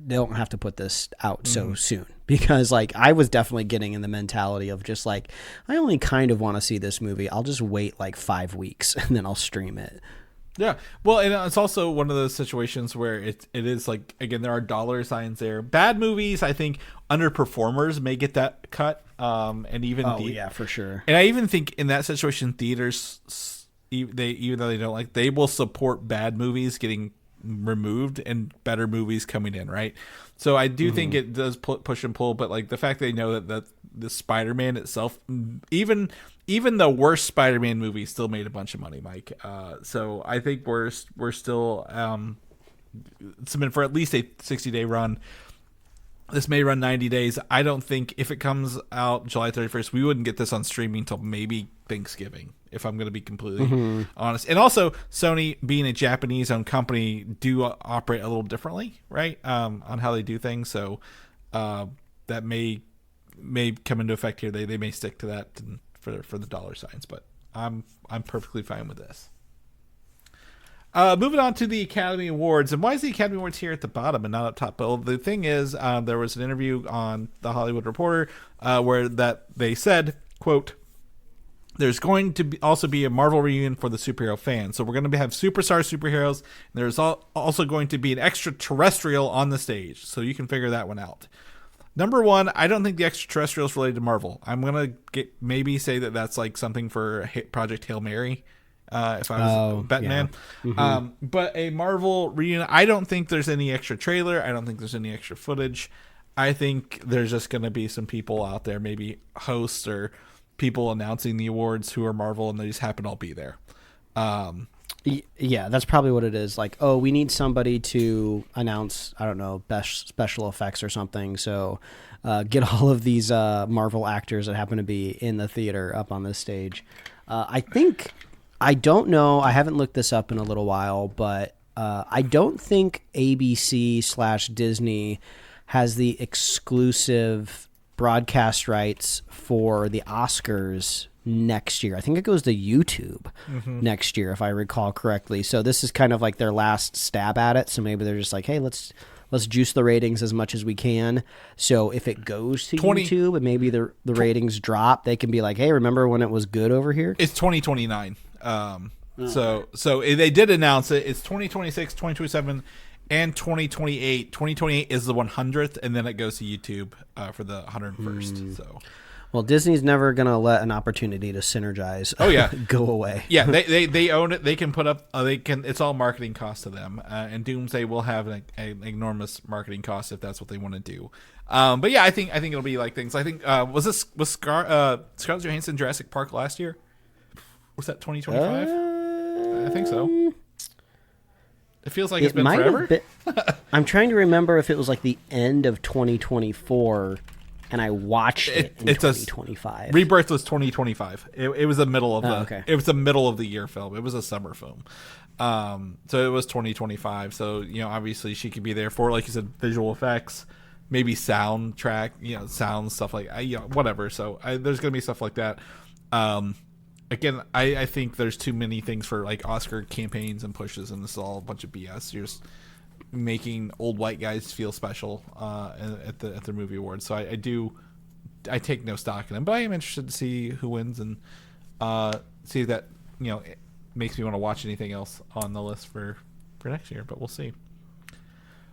don't have to put this out so soon, because like I was definitely getting in the mentality of just like, I only kind of want to see this movie. I'll just wait like 5 weeks and then I'll stream it. Yeah. Well, and it's also one of those situations where it is like, again, there are dollar signs there. Bad movies, I think underperformers may get that cut. And even, yeah, for sure. And I even think in that situation, theaters, even though they don't like, they will support bad movies getting removed and better movies coming in, right? So I do think it does push and pull, but like the fact they know that the Spider-Man itself, even the worst Spider-Man movie still made a bunch of money, Mike. So I think we're still submitted for at least a 60-day run. This may run 90 days. I don't think if it comes out July 31st, we wouldn't get this on streaming until maybe Thanksgiving, if I'm going to be completely honest. And also, Sony, being a Japanese-owned company, do operate a little differently, right, on how they do things. So that may come into effect here. They may stick to that for the dollar signs, but I'm perfectly fine with this. Moving on to the Academy Awards. And why is the Academy Awards here at the bottom and not up top? Well, the thing is, there was an interview on The Hollywood Reporter where that they said, quote, there's going to also be a Marvel reunion for the superhero fans. So we're going to have superstar superheroes. And there's also going to be an extraterrestrial on the stage. So you can figure that one out. Number one, I don't think the extraterrestrial is related to Marvel. I'm going to maybe say that that's like something for Project Hail Mary. If I was Batman. Yeah. But a Marvel reunion, I don't think there's any extra trailer. I don't think there's any extra footage. I think there's just going to be some people out there, maybe hosts or people announcing the awards who are Marvel, and they just happen to all be there. Yeah, that's probably what it is. Like, oh, we need somebody to announce, I don't know, best special effects or something. So get all of these Marvel actors that happen to be in the theater up on this stage. I don't know, I haven't looked this up in a little while, but I don't think ABC/Disney has the exclusive broadcast rights for the Oscars next year. I think it goes to YouTube next year, if I recall correctly. So this is kind of like their last stab at it. So maybe they're just like, hey, let's juice the ratings as much as we can. So if it goes to YouTube and maybe the ratings drop, they can be like, hey, remember when it was good over here? It's 2029. So they did announce it. It's 2026, 2027, and 2028. 2028 is the 100th, and then it goes to YouTube for the 101st. So. Well, Disney's never going to let an opportunity to synergize go away. Yeah, they own it. They can put up it's all marketing cost to them. And Doomsday will have an enormous marketing cost if that's what they want to do. But yeah, I think it'll be like things. I think was Scarlett Johansson Jurassic Park last year? Was that 2025? I think so. It feels like it's been forever. I'm trying to remember if it was like the end of 2024 and I watched it in 2025. Rebirth was 2025. It was the middle of it was the middle of the year film. It was a summer film. So it was 2025. So, obviously she could be there for, like you said, visual effects, maybe soundtrack, sound stuff like, whatever. So there's going to be stuff like that. Again, I think there's too many things for like Oscar campaigns and pushes, and this is all a bunch of BS. You're just making old white guys feel special at the movie awards. So I take no stock in them, but I am interested to see who wins and see if that it makes me want to watch anything else on the list for next year. But we'll see.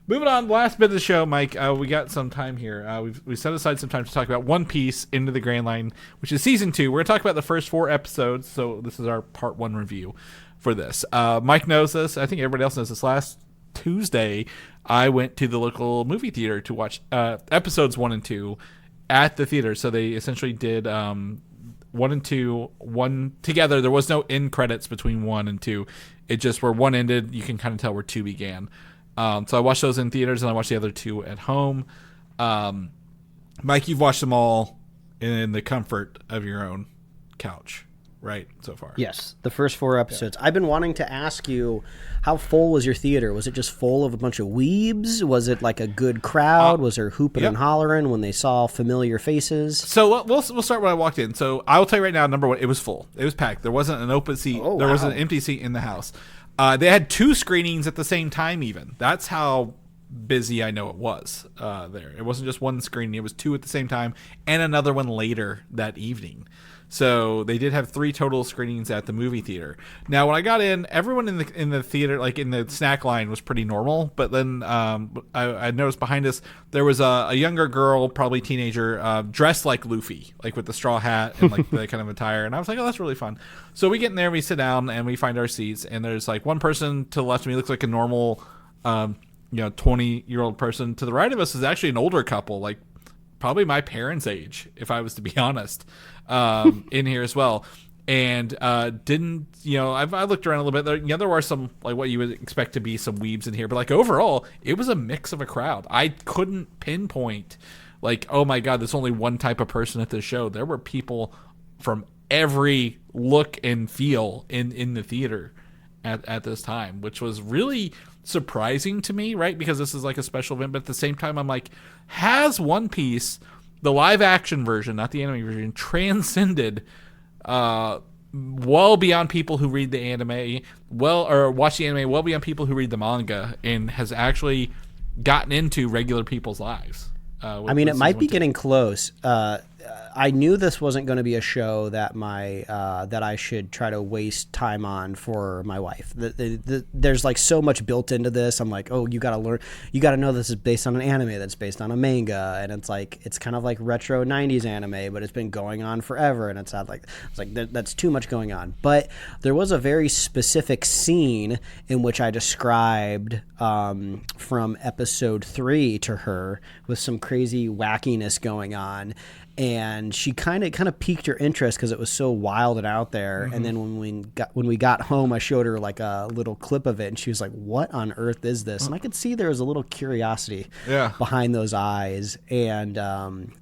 Moving on, last bit of the show, Mike. We got some time here. We set aside some time to talk about One Piece Into the Grand Line, which is season 2. We're going to talk about the first 4 episodes, so this is our part 1 review for this. Mike knows this. I think everybody else knows this. Last Tuesday, I went to the local movie theater to watch episodes 1 and 2 at the theater. So they essentially did 1 and 2, one together. There was no end credits between 1 and 2. It just where 1 ended, you can kind of tell where 2 began. So I watched those in theaters, and I watched the other 2 at home. Mike, you've watched them all in the comfort of your own couch, right, so far? Yes, the first 4 episodes. Yeah. I've been wanting to ask you, how full was your theater? Was it just full of a bunch of weebs? Was it like a good crowd? Was there hooping and hollering when they saw familiar faces? So we'll start when I walked in. So I will tell you right now, number 1, it was full. It was packed. There wasn't an open seat. There was an empty seat in the house. They had 2 screenings at the same time even. That's how busy I know it was there. It wasn't just 1 screening. It was 2 at the same time and another one later that evening. So they did have 3 total screenings at the movie theater. Now, when I got in, everyone in the theater, like in the snack line, was pretty normal. But then I noticed behind us there was a younger girl, probably teenager, dressed like Luffy, like with the straw hat and like the kind of attire. And I was like, oh, that's really fun. So we get in there, we sit down, and we find our seats. And there's like one person to the left of me looks like a normal, 20-year-old person. To the right of us is actually an older couple, like probably my parents' age, if I was to be honest. In here as well, and I looked around a little bit. There were some, like what you would expect to be some weebs in here, but like overall, it was a mix of a crowd. I couldn't pinpoint, like, oh my god, there's only one type of person at this show. There were people from every look and feel in the theater at this time, which was really surprising to me, right? Because this is like a special event, but at the same time, I'm like, has One Piece, the live action version, not the anime version, transcended well beyond people who read the anime, or watch the anime, well beyond people who read the manga, and has actually gotten into regular people's lives. It might be getting close. I knew this wasn't going to be a show that that I should try to waste time on for my wife. There's like so much built into this. I'm like, oh, you got to learn. You got to know this is based on an anime that's based on a manga, and it's kind of like retro '90s anime, but it's been going on forever, and it's that's too much going on. But there was a very specific scene in which I described from episode 3 to her with some crazy wackiness going on. and she kind of piqued her interest because it was so wild and out there. And then when we got home, I showed her like a little clip of it, and she was like, "What on earth is this?" And I could see there was a little curiosity behind those eyes. And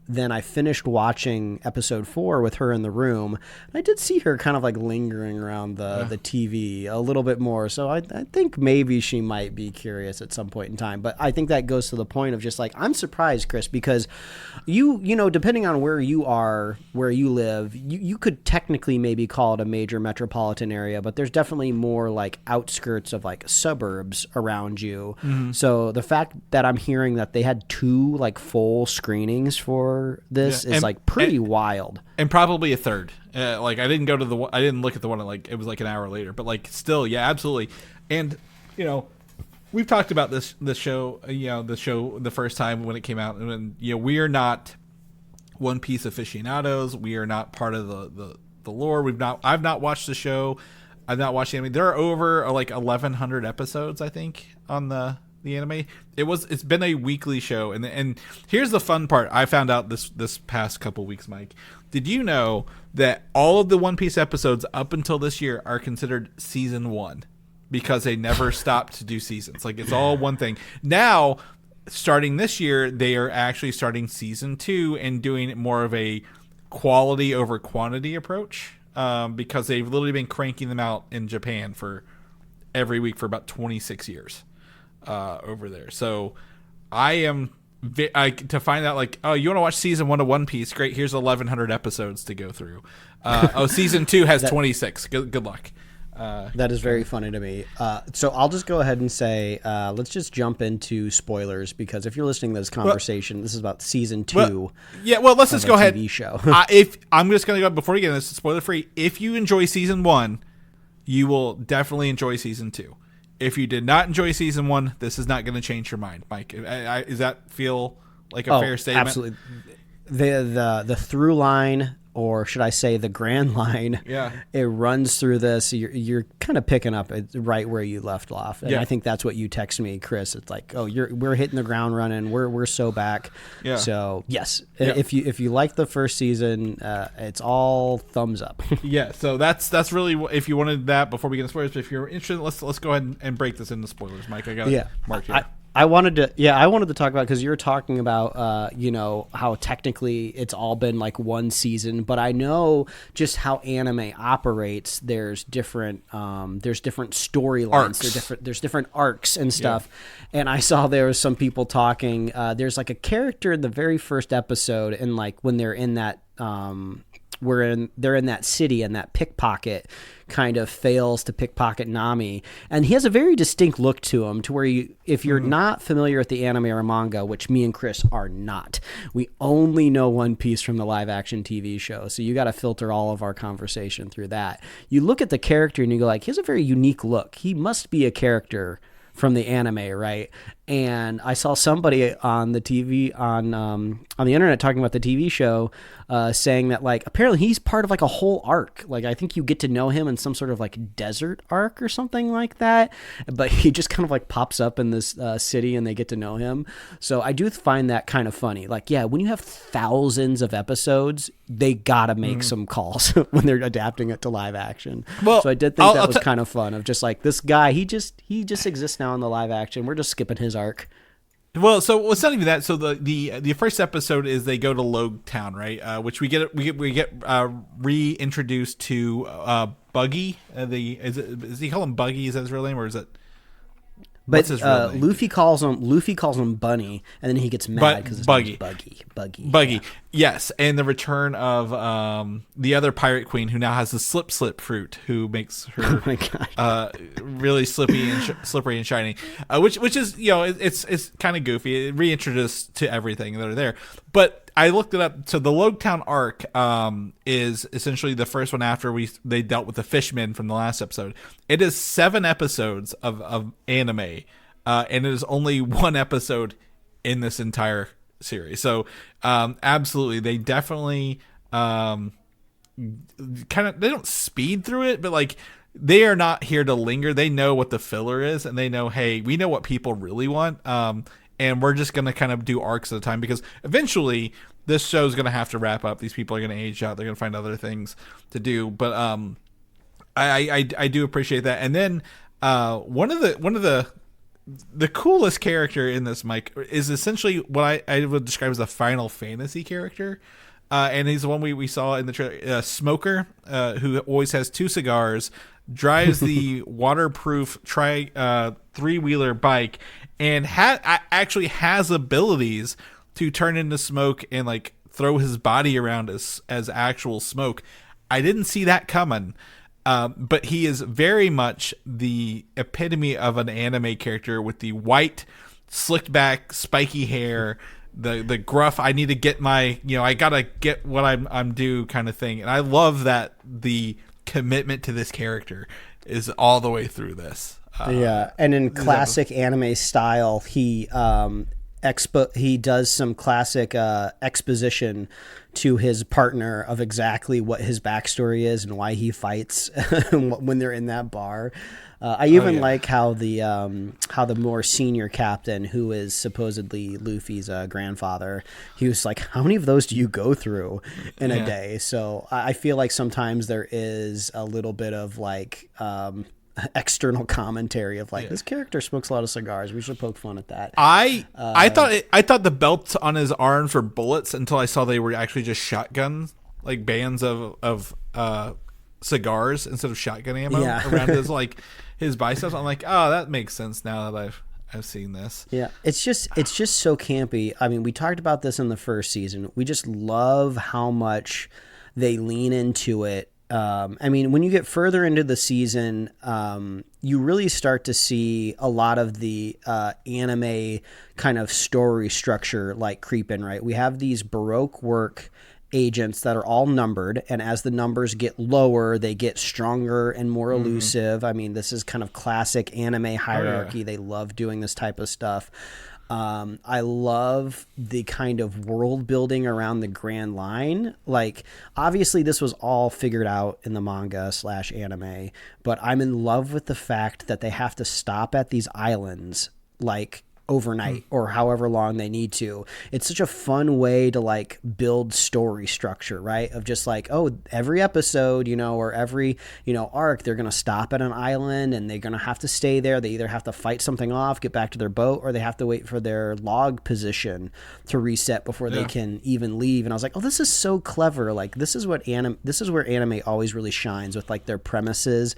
then I finished watching episode 4 with her in the room, and I did see her kind of like lingering around the TV a little bit more. So I think maybe she might be curious at some point in time. But I think that goes to the point of just like, I'm surprised, Chris, because you know, depending on where you are, where you live, you could technically maybe call it a major metropolitan area, but there's definitely more like outskirts of like suburbs around you. So the fact that I'm hearing that they had 2 like full screenings for this is like pretty wild. And probably a third. Like I didn't look at the one like it was like an hour later, but like still, yeah, absolutely. And you know, we've talked about this show, you know, the first time when it came out, and you know, we are not One Piece aficionados. We are not part of the lore. I've not watched the show. I've not watched the anime. There are over like 1,100 episodes, I think, on the anime. It's been a weekly show, and here's the fun part. I found out this past couple weeks, Mike. Did you know that all of the One Piece episodes up until this year are considered season 1 because they never stopped to do seasons? Like it's all one thing. Now, starting this year, they are actually starting season 2 and doing more of a quality over quantity approach, because they've literally been cranking them out in Japan for every week for about 26 years over there. So I am to find out like, oh, you want to watch season 1 of One Piece? Great. Here's 1,100 episodes to go through. Season 2 has 26. Good luck. That is very funny to me. So I'll just go ahead and say, let's just jump into spoilers, because if you're listening to this conversation, this is about season 2. Let's just go ahead. TV show. If I'm just going to go before we get into this, spoiler free. If you enjoy season 1, you will definitely enjoy season 2. If you did not enjoy season 1, this is not going to change your mind, Mike. Does that feel like a fair statement? Absolutely. The through line, or should I say the grand line, it runs through this. You're kind of picking up right where you left off. And I think that's what you text me, Chris. It's like, oh, we're hitting the ground running. We're so back. Yeah. So yes, if you like the first season, it's all thumbs up. Yeah. So that's really, if you wanted that before we get into spoilers. But if you're interested, let's go ahead and break this into spoilers, Mike. I got it marked here. I wanted to talk about, because you were talking about, you know, how technically it's all been like one season, but I know just how anime operates. There's different storylines, there's different arcs and stuff. Yeah. And I saw there was some people talking, there's like a character in the very first episode, and like when they're in that, they're in that city, and that pickpocket kind of fails to pickpocket Nami, and he has a very distinct look to him, to where if you're not familiar with the anime or manga, which me and Chris are not, we only know One Piece from the live action TV show, so you got to filter all of our conversation through that. You look at the character and you go like, he has a very unique look. He must be a character from the anime, right? And I saw somebody on the TV on the internet talking about the TV show, saying that like apparently he's part of like a whole arc. Like I think you get to know him in some sort of like desert arc or something like that. But he just kind of like pops up in this city, and they get to know him. So I do find that kind of funny. Like, yeah, when you have thousands of episodes, they gotta make some calls when they're adapting it to live action. Well, so I did think that was kind of fun, of just like, this guy, he just exists now in the live action. We're just skipping his arc. Well, so it's not even that. So the first episode is they go to Logue Town, right? Which we get reintroduced to Buggy. Is he call him Buggy? Is that his real name, or is it? But Luffy calls him Bunny, and then he gets mad because it's Buggy. Buggy. Yeah. Yes, and the return of the other pirate queen, who now has the slip fruit, who makes her really slippery and shiny, which is, you know, it's kind of goofy. It reintroduced to everything that are there, but I looked it up. So the Logue Town arc is essentially the first one after they dealt with the fishmen from the last episode. It is 7 episodes of anime, and it is only 1 episode in this entire series. So absolutely, they definitely they don't speed through it, but like, they are not here to linger. They know what the filler is, and they know, hey, we know what people really want. And we're just going to kind of do arcs at a time, because eventually this show's gonna have to wrap up. These people are gonna age out. They're gonna find other things to do. But I do appreciate that. And then one of the coolest character in this, Mike, is essentially what I would describe as a Final Fantasy character. And he's the one we saw in the trailer, Smoker, who always has 2 cigars, drives the waterproof three-wheeler bike, and actually has abilities to turn into smoke and like throw his body around as actual smoke. I didn't see that coming. But he is very much the epitome of an anime character with the white, slicked back, spiky hair, the gruff, I need to get my, I gotta get what I'm due kind of thing. And I love that the commitment to this character is all the way through this. And in classic anime style, he does some classic exposition to his partner of exactly what his backstory is and why he fights when they're in that bar. I even like how the more senior captain, who is supposedly Luffy's grandfather, he was like, how many of those do you go through in a day? So I feel like sometimes there is a little bit of like external commentary of like, this character smokes a lot of cigars. We should poke fun at that. I thought the belts on his arms were bullets until I saw they were actually just shotguns, like bands of cigars instead of shotgun ammo around his biceps. I'm like, oh, that makes sense now that I've seen this. Yeah, it's just so campy. I mean, we talked about this in the first season. We just love how much they lean into it. I mean, when you get further into the season, you really start to see a lot of the anime kind of story structure like creep in, right? We have these Baroque work agents that are all numbered, and as the numbers get lower, they get stronger and more elusive. I mean, this is kind of classic anime hierarchy. They love doing this type of stuff. I love the kind of world building around the Grand Line. Like, obviously this was all figured out in the manga / anime, but I'm in love with the fact that they have to stop at these islands like overnight or however long they need to. It's such a fun way to like build story structure, right? Of just like, oh, every episode, or every, arc, they're going to stop at an island and they're going to have to stay there. They either have to fight something off, get back to their boat, or they have to wait for their log position to reset before they can even leave. And I was like, oh, this is so clever. Like, this is where anime always really shines, with like their premises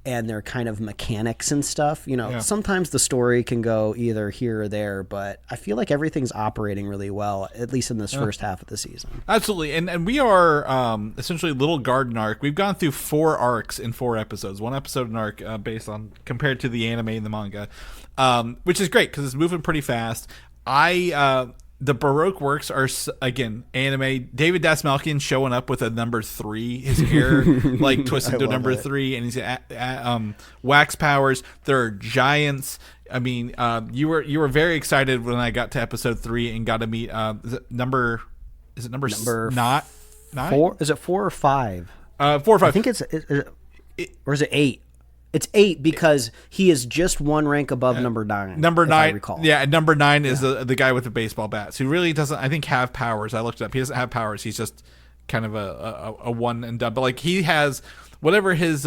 and their kind of mechanics and stuff. Sometimes the story can go either here or there, but I feel like everything's operating really well, at least in this first half of the season. Absolutely. And we are essentially Little Garden Arc. We've gone through 4 arcs in 4 episodes, 1 episode an arc based on compared to the anime and the manga, which is great because it's moving pretty fast. The Baroque works are, again, anime. David Dastmalchian showing up with a number 3, his hair like twisted to a number 3, and he's wax powers. There are giants. I mean, you were very excited when I got to episode 3 and got to meet number 9? 4? Is it 4 or 5? 4 or 5. I think or is it 8? It's 8 because he is just 1 rank above number 9. Number 9, I recall. Yeah, number 9 is the guy with the baseball bats who really doesn't, I think, have powers. I looked it up. He doesn't have powers. He's just kind of a one and done. But like, he has whatever his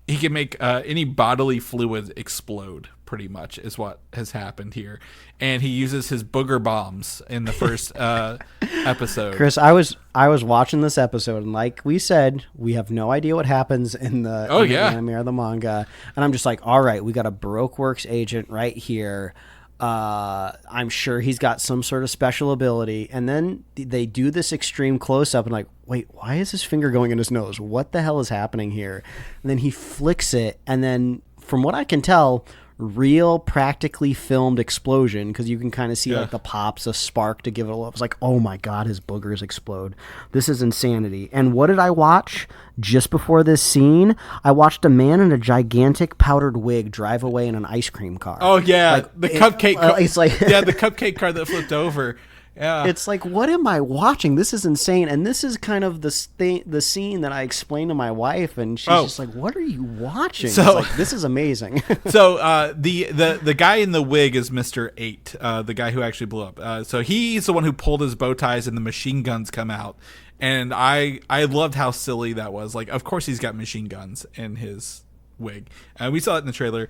he can make any bodily fluid explode. Pretty much is what has happened here, and he uses his booger bombs in the first episode. Chris, I was watching this episode, and like we said, we have no idea what happens in the anime or the manga, and I'm just like, all right, we got a Baroque Works agent right here. I'm sure he's got some sort of special ability, and then they do this extreme close up, and like, wait, why is his finger going in his nose? What the hell is happening here? And then he flicks it, and then from what I can tell, real practically filmed explosion, because you can kind of see like the pops of spark to give it a look. I was like, oh my god, his boogers explode. This is insanity. And what did I watch just before this scene? I watched a man in a gigantic powdered wig drive away in an ice cream car. Oh yeah, like, the cupcake car. It's like the cupcake car that flipped over. Yeah. It's like, what am I watching? This is insane. And this is kind of the scene that I explained to my wife, and she's just like, what are you watching? So, it's like, this is amazing. So the guy in the wig is Mr. 8, the guy who actually blew up. So he's the one who pulled his bow ties and the machine guns come out. And I loved how silly that was. Like, of course he's got machine guns in his wig. We saw it in the trailer.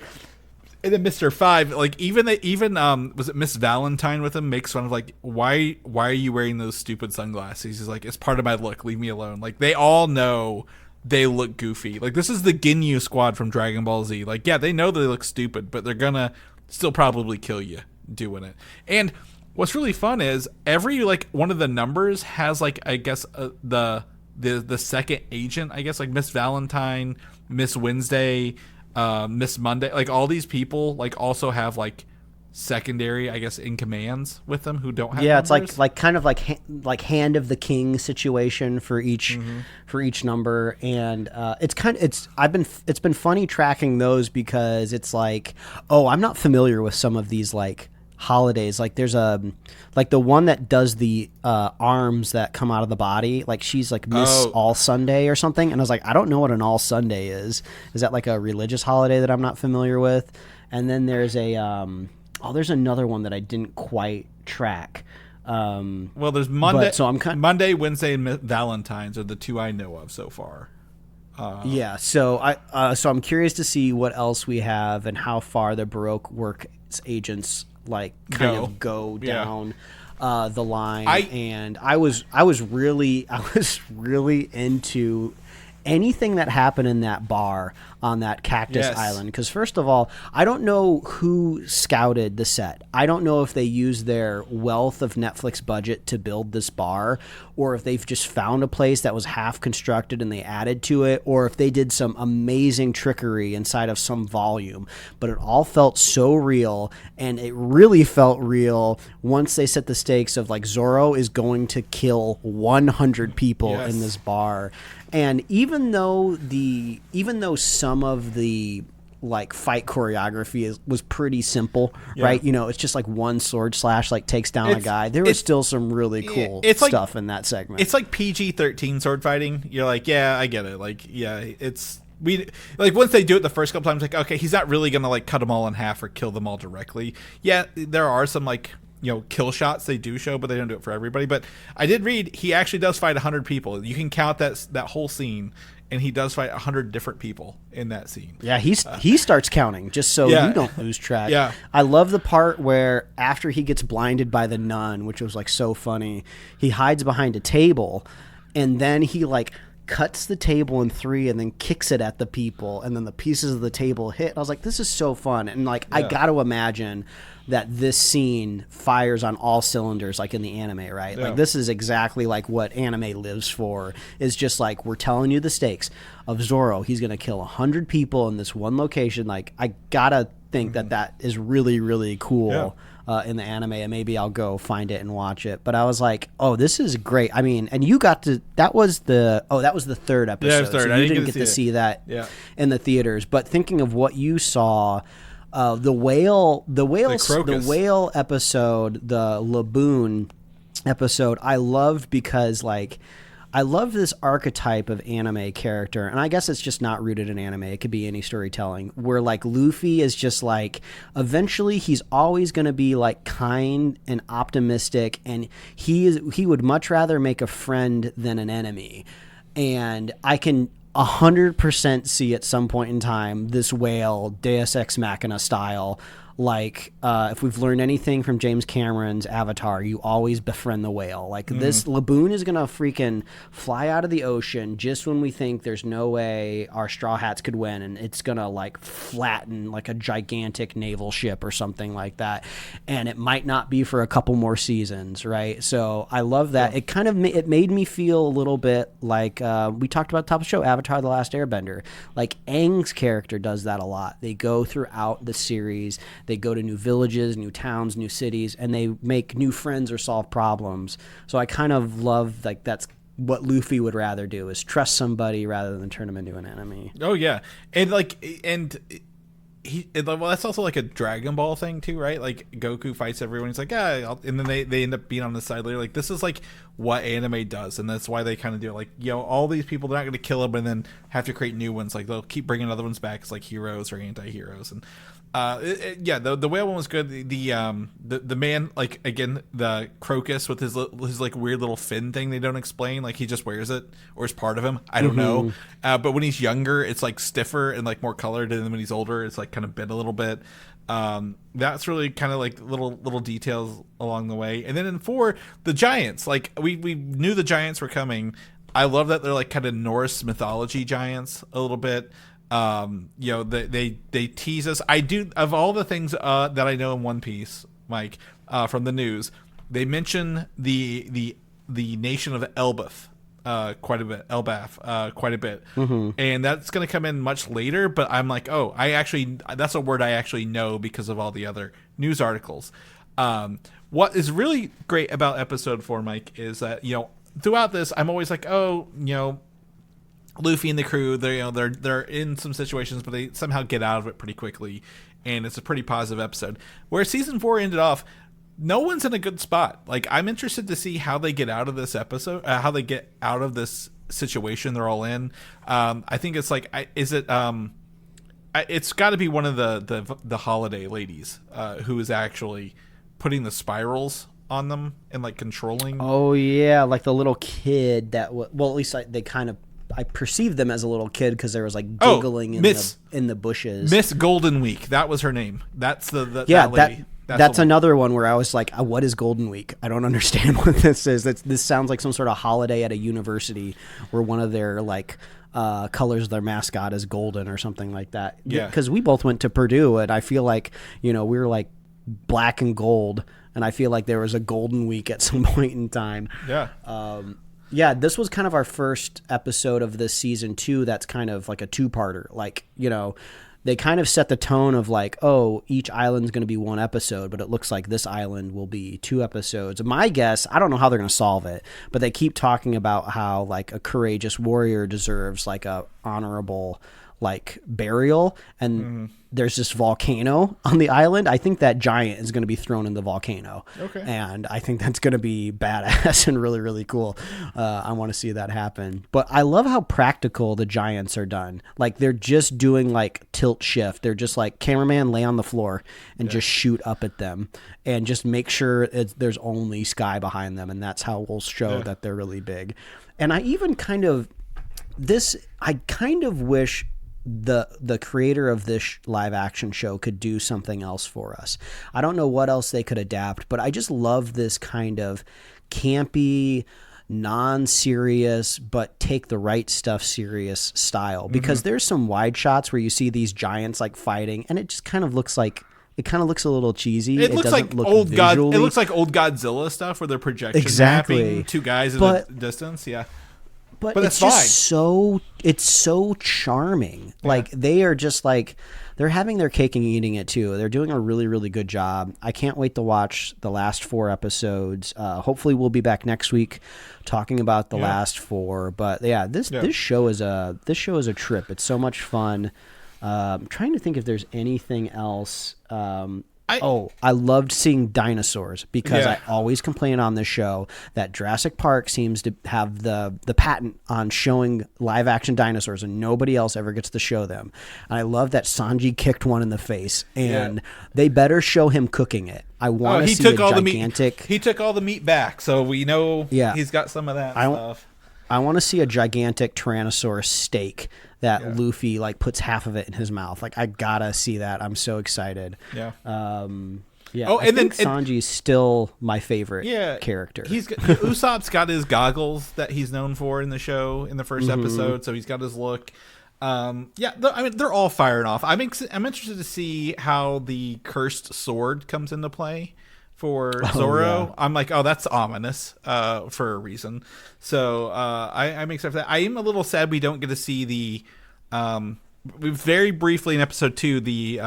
And then Mr. 5, like even was it Miss Valentine with him makes fun of like why are you wearing those stupid sunglasses? He's like, it's part of my look, leave me alone. Like they all know they look goofy. Like this is the Ginyu squad from Dragon Ball Z. Like yeah, they know they look stupid, but they're gonna still probably kill you doing it. And what's really fun is every like one of the numbers has like I guess the second agent, I guess, like Miss Valentine, Miss Wednesday, Miss Monday, like all these people like also have like secondary, I guess, in commands with them who don't have numbers. It's like kind of like Hand of the King situation for each number, and it's been funny tracking those because it's like, oh, I'm not familiar with some of these like holidays. Like there's like the one that does the arms that come out of the body, like she's like Miss All Sunday or something, and I was like, I don't know what an All Sunday is that like a religious holiday that I'm not familiar with? And then there's there's another one that I didn't quite track. Well, there's Monday, so Monday, Wednesday, and Valentine's are the two I know of so far. So I'm curious to see what else we have and how far the Baroque Works agents like kind of go down the line. And I was really into anything that happened in that bar on that cactus island, because first of all, I don't know who scouted the set. I don't know if they used their wealth of Netflix budget to build this bar, or if they've just found a place that was half constructed and they added to it, or if they did some amazing trickery inside of some volume. But it all felt so real, and it really felt real once they set the stakes of like Zorro is going to kill 100 people in this bar. And even though some of the like fight choreography was pretty simple, right? You know, it's just like one sword slash like takes down a guy. There was still some really cool stuff in that segment. It's like PG-13 sword fighting. You're like, yeah, I get it. Like, yeah, it's once they do it the first couple times, like, okay, he's not really gonna like cut them all in half or kill them all directly. Yeah, there are some like, you know, kill shots they do show, but they don't do it for everybody. But I did read he actually does fight 100 people. You can count that whole scene, and he does fight 100 different people in that scene. Yeah, he starts counting just so you don't lose track. Yeah. I love the part where after he gets blinded by the nun, which was like so funny, he hides behind a table, and then he like cuts the table in three and then kicks it at the people, and then the pieces of the table hit. I was like, this is so fun. And like, I got to imagine that this scene fires on all cylinders, like in the anime, right? Like this is exactly like what anime lives for, is just like, we're telling you the stakes of Zorro. He's going to kill 100 people in this one location. Like, I gotta think that is really, really cool in the anime, and maybe I'll go find it and watch it. But I was like, oh, this is great. I mean, and you got to, that was the third episode. Yeah, it was third. So you didn't get to see that in the theaters. But thinking of what you saw, the whale episode, the Laboon episode, I loved because like, I love this archetype of anime character, and I guess it's just not rooted in anime. It could be any storytelling, where like Luffy is just like, eventually he's always going to be like kind and optimistic, and he would much rather make a friend than an enemy. And I can 100% see at some point in time this whale, Deus Ex Machina style, like if we've learned anything from James Cameron's Avatar, you always befriend the whale. Like this Laboon is gonna freaking fly out of the ocean just when we think there's no way our Straw Hats could win, and it's gonna like flatten like a gigantic naval ship or something like that, and it might not be for a couple more seasons, right? So I love that. It kind of it made me feel a little bit like we talked about at the top of the show, Avatar: The Last Airbender. Like Aang's character does that a lot. They go throughout the series. They go to new villages, new towns, new cities, and they make new friends or solve problems. So I kind of love, like, that's what Luffy would rather do, is trust somebody rather than turn them into an enemy. Oh yeah, and like, and well, that's also like a Dragon Ball thing too, right? Like Goku fights everyone. He's like, and then they end up being on the side later. Like this is like what anime does, and that's why they kind of do it. Like, all these people, they're not going to kill them and then have to create new ones. Like they'll keep bringing other ones back as like heroes or anti-heroes. And the whale one was good. The man, like, again, the Crocus with his like weird little fin thing they don't explain, like he just wears it or it's part of him, I don't know. But when he's younger it's like stiffer and like more colored, and then when he's older it's like kind of bent a little bit. That's really kind of like little details along the way. And then in 4, the giants, like we knew the giants were coming. I love that they're like kind of Norse mythology giants a little bit. They tease us. I do, of all the things that I know in One Piece, Mike, from the news, they mention the nation of Elbaf quite a bit, and that's going to come in much later. But I'm like, that's a word I actually know because of all the other news articles. What is really great about episode 4, Mike, is that throughout this I'm always like, Luffy and the crew, they're in some situations, but they somehow get out of it pretty quickly, and it's a pretty positive episode. Where season 4 ended off, no one's in a good spot. Like, I'm interested to see how they get out of this episode, how they get out of this situation they're all in. I think it's like, it's got to be one of the holiday ladies who is actually putting the spirals on them and like controlling. Oh yeah, like the little kid that at least I perceived them as a little kid because there was like giggling in the bushes. Miss Golden Week, that was her name. That's that lady. That's another one where I was like, what is Golden Week? I don't understand what this is. This sounds like some sort of holiday at a university where one of their like colors of their mascot is golden or something like that. Yeah, because we both went to Purdue, and I feel like we were like black and gold, and I feel like there was a Golden Week at some point in time. Yeah. This was kind of our first episode of this season 2 that's kind of like a two-parter. Like, they kind of set the tone of like, each island's going to be one episode, but it looks like this island will be 2 episodes. My guess, I don't know how they're going to solve it, but they keep talking about how like a courageous warrior deserves like a honorable like burial, and there's this volcano on the island. I think that giant is going to be thrown in the volcano. Okay. And I think that's going to be badass and really, really cool. I want to see that happen. But I love how practical the giants are done. Like, they're just doing like tilt shift. They're just like, cameraman, lay on the floor and just shoot up at them and just make sure there's only sky behind them. And that's how we'll show that they're really big. And I even kind of wish the creator of this live action show could do something else for us. I don't know what else they could adapt, but I just love this kind of campy, non-serious, but take the right stuff serious style, because there's some wide shots where you see these giants like fighting, and it just kind of looks like a little cheesy. It looks like look old visually. It looks like old Godzilla stuff where they're projection mapping 2 guys in the distance. Yeah. But it's just it's so charming. Yeah. Like, they are just like, they're having their cake and eating it too. They're doing a really, really good job. I can't wait to watch the last 4 episodes. Hopefully we'll be back next week talking about the last 4. But this show is a trip. It's so much fun. I'm trying to think if there's anything else. I loved seeing dinosaurs, because I always complain on this show that Jurassic Park seems to have the patent on showing live action dinosaurs, and nobody else ever gets to show them. And I love that Sanji kicked one in the face, and they better show him cooking it. I want to see a gigantic... He took all the meat back, so we know he's got some of that stuff. I want to see a gigantic Tyrannosaurus steak that Luffy like puts half of it in his mouth. Like, I gotta see that. I'm so excited. Yeah. I think Sanji's still my favorite character. Usopp's got his goggles that he's known for in the show in the first episode, so he's got his look. They're all firing off. I'm interested to see how the cursed sword comes into play for Zoro. Yeah. I'm like, that's ominous for a reason. So I'm excited for that. I am a little sad we don't get to see the very briefly in episode 2 the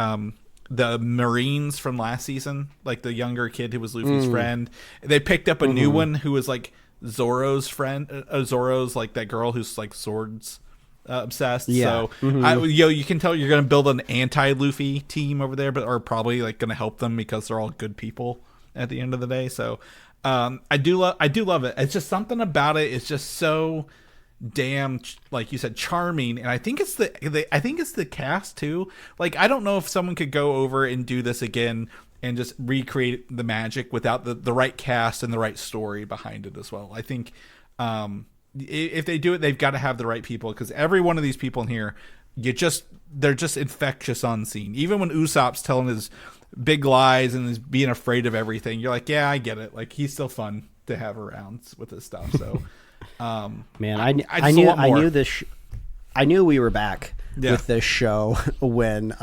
Marines from last season, like the younger kid who was Luffy's friend. They picked up a new one who was like Zoro's friend. Zoro's like that girl who's like swords obsessed. Yeah. So you can tell you're going to build an anti-Luffy team over there, but are probably like going to help them because they're all good people at the end of the day. So I do love it. It's just something about it. It's just so damn, like you said, charming. And I think it's the cast too. Like, I don't know if someone could go over and do this again and just recreate the magic without the right cast and the right story behind it as well. I think if they do it, they've got to have the right people, because every one of these people in here, they're just infectious on scene. Even when Usopp's telling his big lies and is being afraid of everything, you're like, yeah, I get it. Like, he's still fun to have around with this stuff. So, man, I knew this. I knew we were back with this show when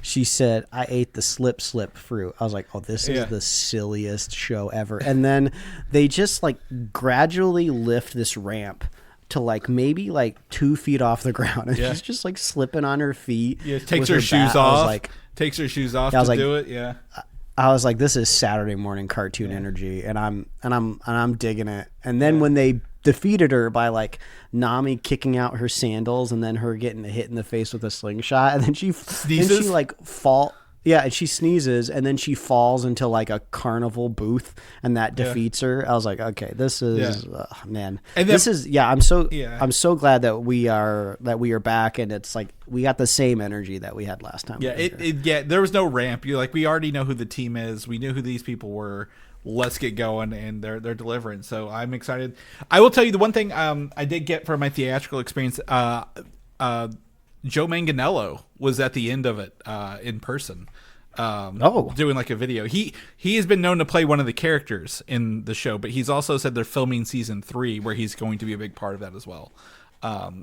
she said, I ate the slip fruit. I was like, oh, this is the silliest show ever. And then they just like gradually lift this ramp to like maybe like 2 feet off the ground. And she's just like slipping on her feet. Yeah, takes her shoes off. Takes her shoes off to do it. Yeah. I was like, this is Saturday morning cartoon energy, and I'm digging it. And then when they defeated her by like Nami kicking out her sandals and then her getting hit in the face with a slingshot, and then she sneezes, and she like and she sneezes, and then she falls into like a carnival booth, and that defeats her. I was like, okay, this is man. And this is I'm so glad that we are back, and it's like we got the same energy that we had last time. Yeah, there was no ramp. You're like, we already know who the team is. We knew who these people were. Let's get going, and they're delivering. So I'm excited. I will tell you the one thing I did get from my theatrical experience. Joe Manganiello was at the end of it in person, doing like a video. He has been known to play one of the characters in the show, but he's also said they're filming season 3, where he's going to be a big part of that as well.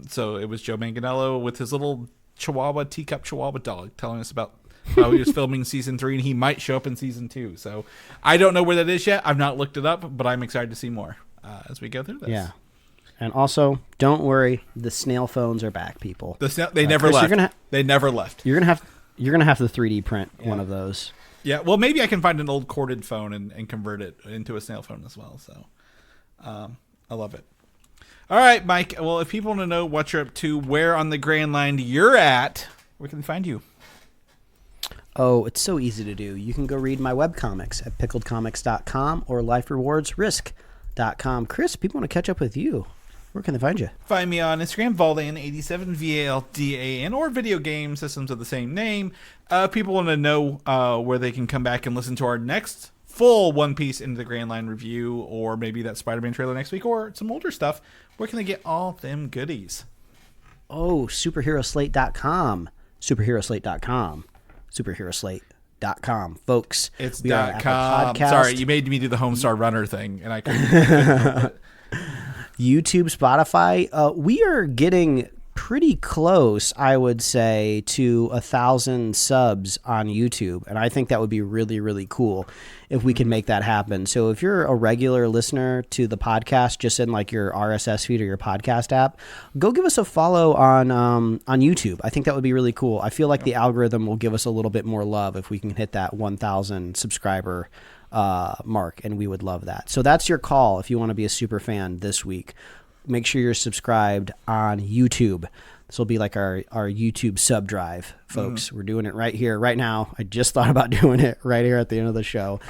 So it was Joe Manganiello with his little teacup chihuahua dog telling us about how he was filming season 3, and he might show up in season 2. So I don't know where that is yet. I've not looked it up, but I'm excited to see more as we go through this. Yeah. And also, don't worry, the snail phones are back, people. They never left. They never left. You're gonna have to 3D print one of those. Yeah, well, maybe I can find an old corded phone and convert it into a snail phone as well. So, I love it. All right, Mike. Well, if people want to know what you're up to, where on the Grand Line you're at, where can they find you? Oh, it's so easy to do. You can go read my webcomics at pickledcomics.com or liferewardsrisk.com. Chris, people want to catch up with you. Where can they find you? Find me on Instagram, Valdan87, VALDAN, or video game systems of the same name. People want to know where they can come back and listen to our next full One Piece Into the Grand Line review, or maybe that Spider-Man trailer next week, or some older stuff. Where can they get all them goodies? Oh, superheroslate.com. Superheroslate.com. Superheroslate.com. Folks, it's .com. Sorry, you made me do the Homestar Runner thing, and I couldn't. YouTube, Spotify. We are getting pretty close, I would say, to 1,000 subs on YouTube, and I think that would be really, really cool if we can make that happen. So if you're a regular listener to the podcast, just in like your RSS feed or your podcast app, go give us a follow on YouTube. I think that would be really cool. I feel like the algorithm will give us a little bit more love if we can hit that 1,000 subscriber mark, and we would love that. So that's your call if you want to be a super fan this week. Make sure you're subscribed on YouTube. This will be like our YouTube sub drive, folks. We're doing it right here, right now. I just thought about doing it right here at the end of the show.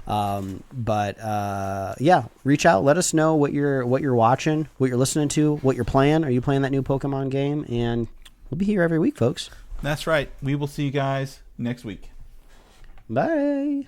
Yeah, reach out. Let us know what you're watching, what you're listening to, what you're playing. Are you playing that new Pokemon game? And we'll be here every week, folks. That's right. We will see you guys next week. Bye.